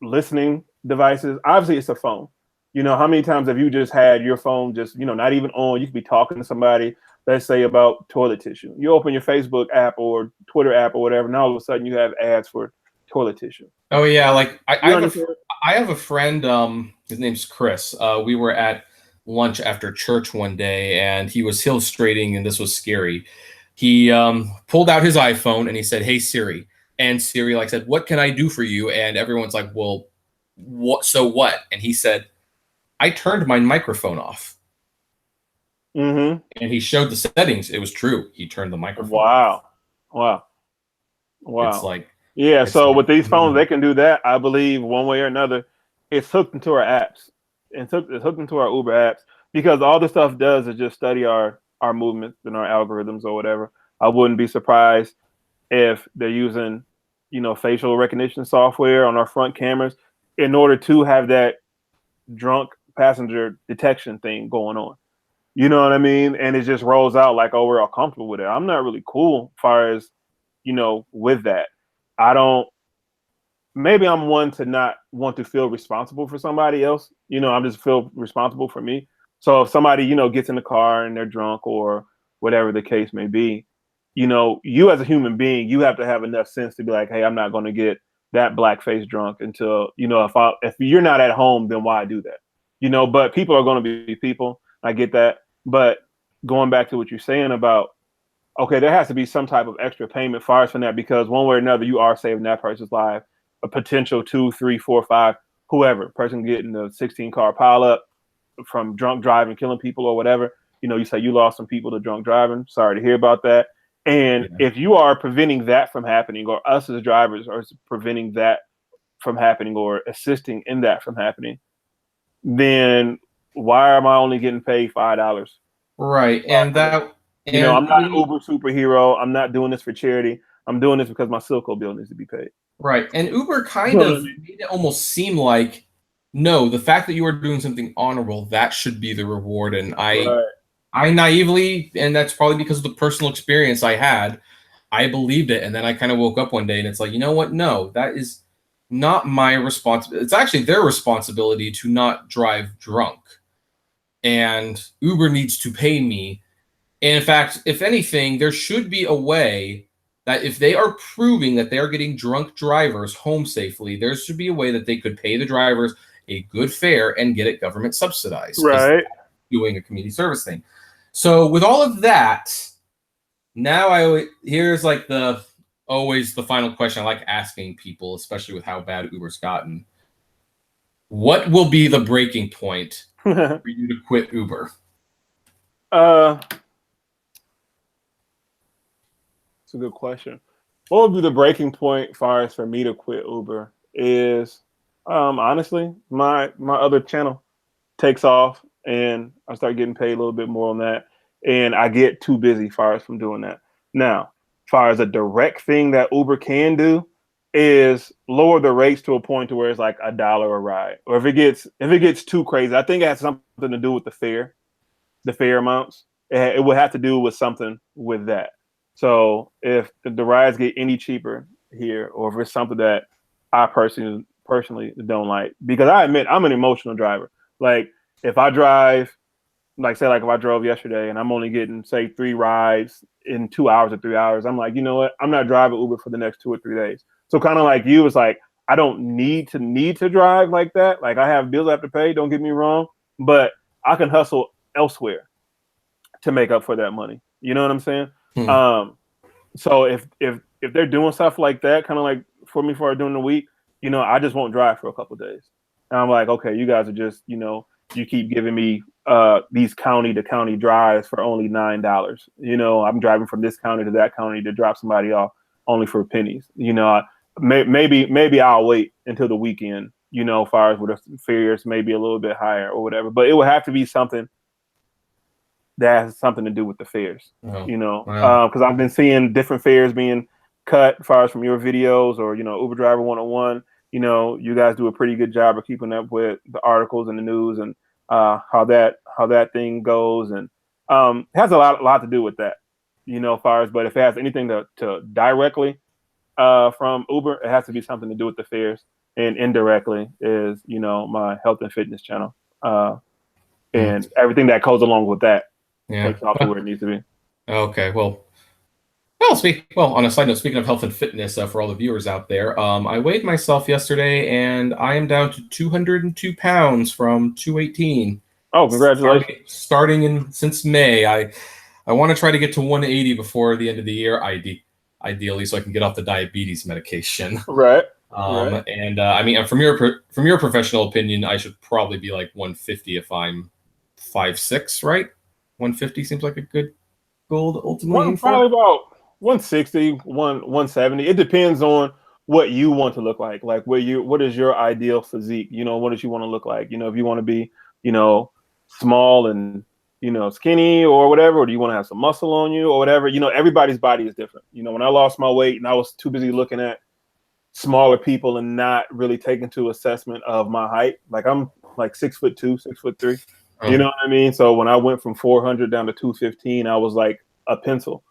listening devices, obviously it's a phone. How many times have you just had your phone just, not even on? You could be talking to somebody, let's say about toilet tissue. You open your Facebook app or Twitter app or whatever, and all of a sudden you have ads for toilet tissue. Oh yeah, like I have a friend. His name's Chris. We were at lunch after church one day, and he was illustrating, and this was scary. He pulled out his iPhone and he said, "Hey Siri," and Siri said, "What can I do for you?" And everyone's like, "Well, what? So what?" And he said, I turned my microphone off. And he showed the settings. It was true. He turned the microphone off. Wow. It's like, so with these phones, they can do that. I believe one way or another, it's hooked into our apps. It's hooked into our Uber apps, because all this stuff does is just study our movements and our algorithms or whatever. I wouldn't be surprised if they're using, facial recognition software on our front cameras in order to have that drunk passenger detection thing going on. You know what I mean? And it just rolls out like, oh, we're all comfortable with it. I'm not really cool as far as, with that. Maybe I'm one to not want to feel responsible for somebody else. I'm just feel responsible for me. So if somebody, gets in the car and they're drunk or whatever the case may be, you as a human being, you have to have enough sense to be like, hey, I'm not going to get that blackface drunk until, if you're not at home, then why do that? But people are going to be people. I get that. But going back to what you're saying about, okay, there has to be some type of extra payment far as from that, because one way or another, you are saving that person's life. A potential 2, 3, 4, 5, whoever person getting the 16 car pileup from drunk driving, killing people or whatever. You say you lost some people to drunk driving. Sorry to hear about that. And Yeah. if you are preventing that from happening, or us as drivers are preventing that from happening or assisting in that from happening, then why am I only getting paid $5? Right. And that, You know, and I'm not an Uber superhero. I'm not doing this for charity. I'm doing this because my Silco bill needs to be paid. right. And Uber You kind know what I of mean? made it almost seem like, no, the fact that you are doing something honorable, that should be the reward. And Right. I naively, and that's probably because of the personal experience I had, I believed it. And then I kind of woke up one day and it's like, you know what? No, that is not my responsibility. It's actually their responsibility to not drive drunk. And Uber needs to pay me. And in fact, if anything, there should be a way that if they are proving that they are getting drunk drivers home safely, there should be a way that they could pay the drivers a good fare and get it government subsidized because Right. doing a community service thing. So with all of that, now here's like the always the final question I like asking people, especially with how bad Uber's gotten. What will be the breaking point for you to quit Uber? It's a good question. What would be the breaking point as far as for me to quit Uber is honestly my other channel takes off and I start getting paid a little bit more on that, and I get too busy as far as from doing that. Now, as far as a direct thing that Uber can do is lower the rates to a point to where it's like $1 a ride. Or if it gets too crazy, I think it has something to do with the fare amounts. It would have to do with something with that. So if the rides get any cheaper here, or if it's something that I personally don't like, because I admit I'm an emotional driver. Like if I drive, like say like if I drove yesterday and I'm only getting say 3 rides in 2 hours or 3 hours, I'm like, you know what? I'm not driving Uber for the next 2 or 3 days. So kind of like you, it's like I don't need to drive like that. Like I have bills I have to pay. Don't get me wrong, but I can hustle elsewhere to make up for that money. You know what I'm saying? So if they're doing stuff like that, kind of like for me for during the week, you know, I just won't drive for a couple of days. And I'm like, okay, you guys are just, you know, you keep giving me these county to county drives for only $9. You know, I'm driving from this county to that county to drop somebody off only for pennies. You know, maybe I'll wait until the weekend. You know, as far as with the fares, maybe a little bit higher or whatever. But it would have to be something that has something to do with the fares, you know, because I've been seeing different fares being cut as far as from your videos or, you know, Uber Driver 101. You know, you guys do a pretty good job of keeping up with the articles and the news and how that thing goes. And it has a lot to do with that, you know, as far as, but if it has anything to directly from Uber, it has to be something to do with the fares, and indirectly is, you know, my health and fitness channel and everything that goes along with that. Yeah. Takes off to where it needs to be. Okay. Well, on a side note, speaking of health and fitness, for all the viewers out there, I weighed myself yesterday, and I am down to 202 pounds from 218. Oh, congratulations! Starting since May, I want to try to get to 180 before the end of the year, ideally, so I can get off the diabetes medication. Right. And I mean, from your professional opinion, I should probably be like 150 if I'm 5'6", right? 150 seems like a good goal to ultimately aim for. Probably about 160, 170. It depends on what you want to look like. Like what is your ideal physique? You know, what does you want to look like? You know, if you want to be, you know, small and, you know, skinny or whatever, or do you want to have some muscle on you or whatever? You know, everybody's body is different. You know, when I lost my weight and I was too busy looking at smaller people and not really taking to assessment of my height, like I'm like 6'2", 6'3". You know what I mean? So when I went from 400 down to 215, I was like a pencil,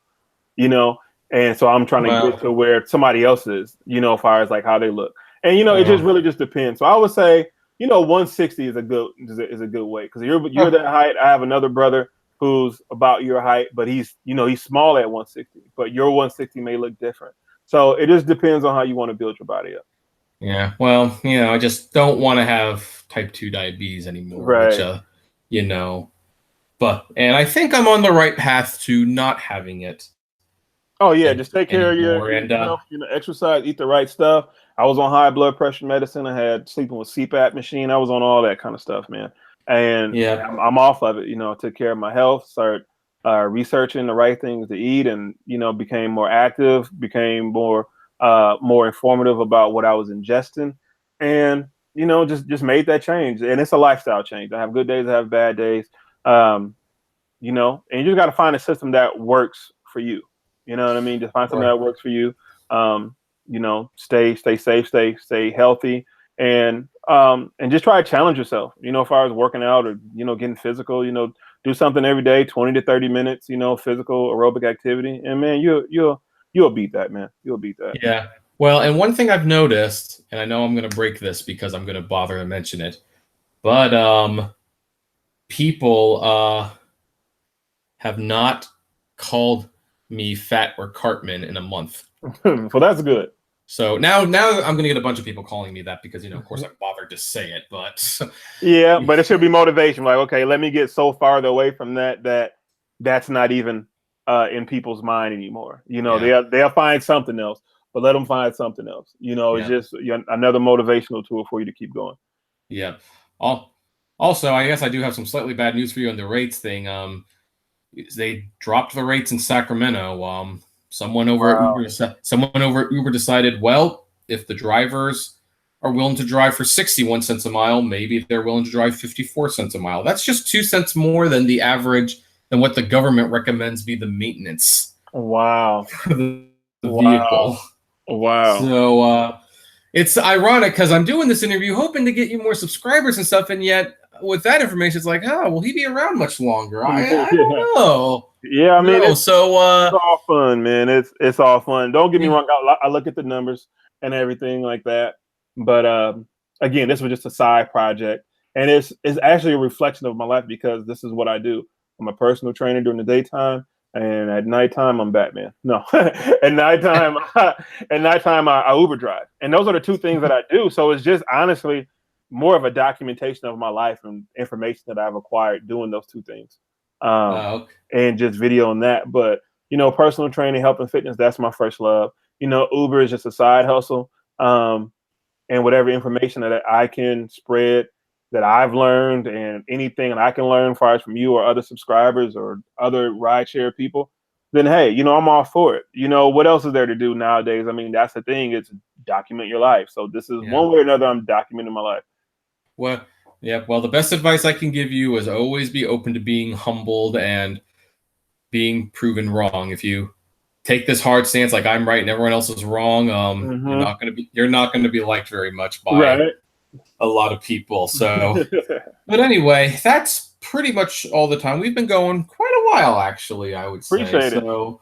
you know? And so I'm trying to get to where somebody else is, you know, as far as like how they look. And, you know, it just really just depends. So I would say, you know, 160 is a good weight, because you're that height. I have another brother who's about your height, but he's, you know, he's small at 160, but your 160 may look different. So it just depends on how you want to build your body up. Yeah. Well, you know, I just don't want to have type 2 diabetes anymore, right. Which, you know, and I think I'm on the right path to not having it. Oh yeah, just take care of yourself, you know, exercise, eat the right stuff. I was on high blood pressure medicine. I had sleeping with CPAP machine. I was on all that kind of stuff, man. And yeah, I'm off of it. You know, took care of my health, started researching the right things to eat, and became more active, became more informative about what I was ingesting, and just made that change. And it's a lifestyle change. I have good days, I have bad days, and you just got to find a system that works for you. You know what I mean? Just find something that works for you. Stay safe, stay healthy, and just try to challenge yourself. As far as working out or getting physical, do something every day, 20 to 30 minutes. Physical aerobic activity, and man, you'll beat that, man. You'll beat that. Yeah. Well, and one thing I've noticed, and I know I'm going to break this because I'm going to bother to mention it, but people have not called me fat or Cartman in a month. Well, that's good. So now I'm going to get a bunch of people calling me that because, of course, I bothered to say it, but yeah, but it should be motivation. Like, okay, let me get so farther away from that's not even in people's mind anymore. They'll find something else, but let them find something else. It's just another motivational tool for you to keep going. Yeah. Also, I guess I do have some slightly bad news for you on the rates thing. They dropped the rates in Sacramento. Someone over at Uber decided, well, if the drivers are willing to drive for 61 cents a mile, maybe they're willing to drive 54 cents a mile. That's just 2 cents more than the average, than what the government recommends be the maintenance. Wow. For the vehicle. Wow. So it's ironic because I'm doing this interview hoping to get you more subscribers and stuff, and yet with that information, it's like, will he be around much longer? I don't know. Yeah, I mean, it's all fun, man. It's all fun. Don't get me wrong. I look at the numbers and everything like that, but again, this was just a side project, and it's actually a reflection of my life because this is what I do. I'm a personal trainer during the daytime, and at nighttime I'm Batman. No, at nighttime I Uber drive, and those are the two things that I do. So it's just honestly more of a documentation of my life and information that I've acquired doing those two things. And just video on that. But, personal training, health and fitness, that's my first love. Uber is just a side hustle. And whatever information that I can spread that I've learned and anything that I can learn as far as from you or other subscribers or other rideshare people, then, hey, I'm all for it. What else is there to do nowadays? I mean, that's the thing. It's document your life. So this is one way or another, I'm documenting my life. Well, yeah. Well, the best advice I can give you is always be open to being humbled and being proven wrong. If you take this hard stance, like I'm right and everyone else is wrong, you're not going to be liked very much by a lot of people. So, but anyway, that's pretty much all the time. We've been going quite a while, actually. I would say. Appreciate it. So,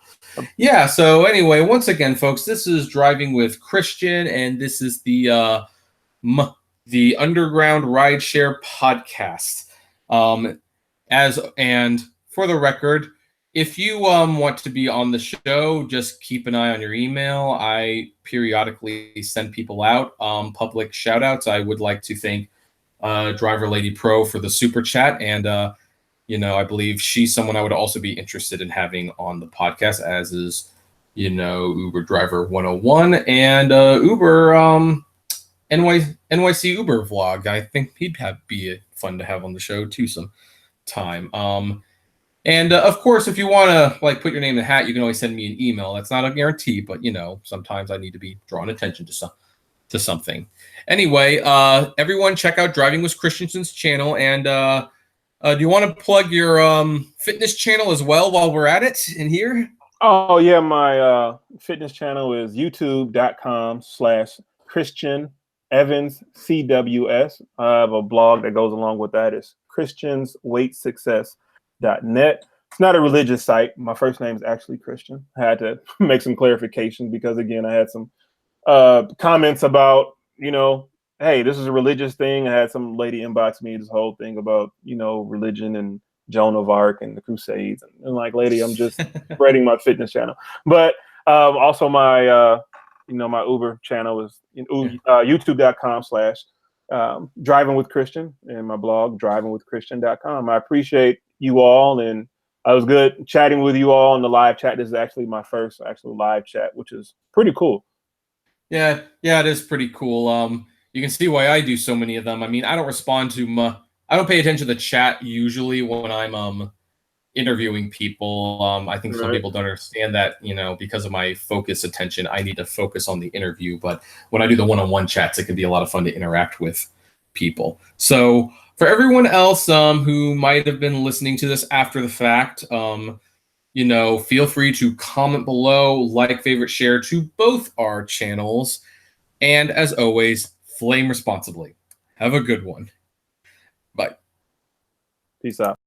yeah. So anyway, once again, folks, this is Driving with Christian, and this is the Underground Rideshare podcast. And for the record, if you want to be on the show, just keep an eye on your email. I periodically send people out public shout outs. I would like to thank Driver Lady Pro for the super chat. And, I believe she's someone I would also be interested in having on the podcast, as is, Uber Driver 101 and Uber NYC Uber vlog. I think he'd be fun to have on the show too sometime. And of course, if you want to put your name in the hat, you can always send me an email. That's not a guarantee, but sometimes I need to be drawing attention to something. Anyway, everyone check out Driving with Christian's channel. And do you want to plug your fitness channel as well while we're at it in here? Oh yeah, my fitness channel is youtube.com/Christian Evans CWS. I have a blog that goes along with that. It's christiansweightsuccess.net. It's not a religious site. My first name is actually Christian. I had to make some clarifications because, again, I had some comments about, hey, this is a religious thing. I had some lady inbox me this whole thing about, religion and Joan of Arc and the Crusades. And like, lady, I'm just spreading my fitness channel. But also my my Uber channel is youtube.com/Driving with Christian, and my blog drivingwithchristian.com. I appreciate you all, and I was good chatting with you all in the live chat. This is actually my first actual live chat, which is pretty cool. Yeah, it is pretty cool. You can see why I do so many of them. I mean, I don't respond to I don't pay attention to the chat usually when I'm interviewing people. I think some people don't understand that, you know, because of my focus attention, I need to focus on the interview. But when I do the one-on-one chats, it can be a lot of fun to interact with people. So for everyone else who might have been listening to this after the fact, you know, feel free to comment below, like, favorite, share to both our channels. And as always, flame responsibly. Have a good one. Bye. Peace out.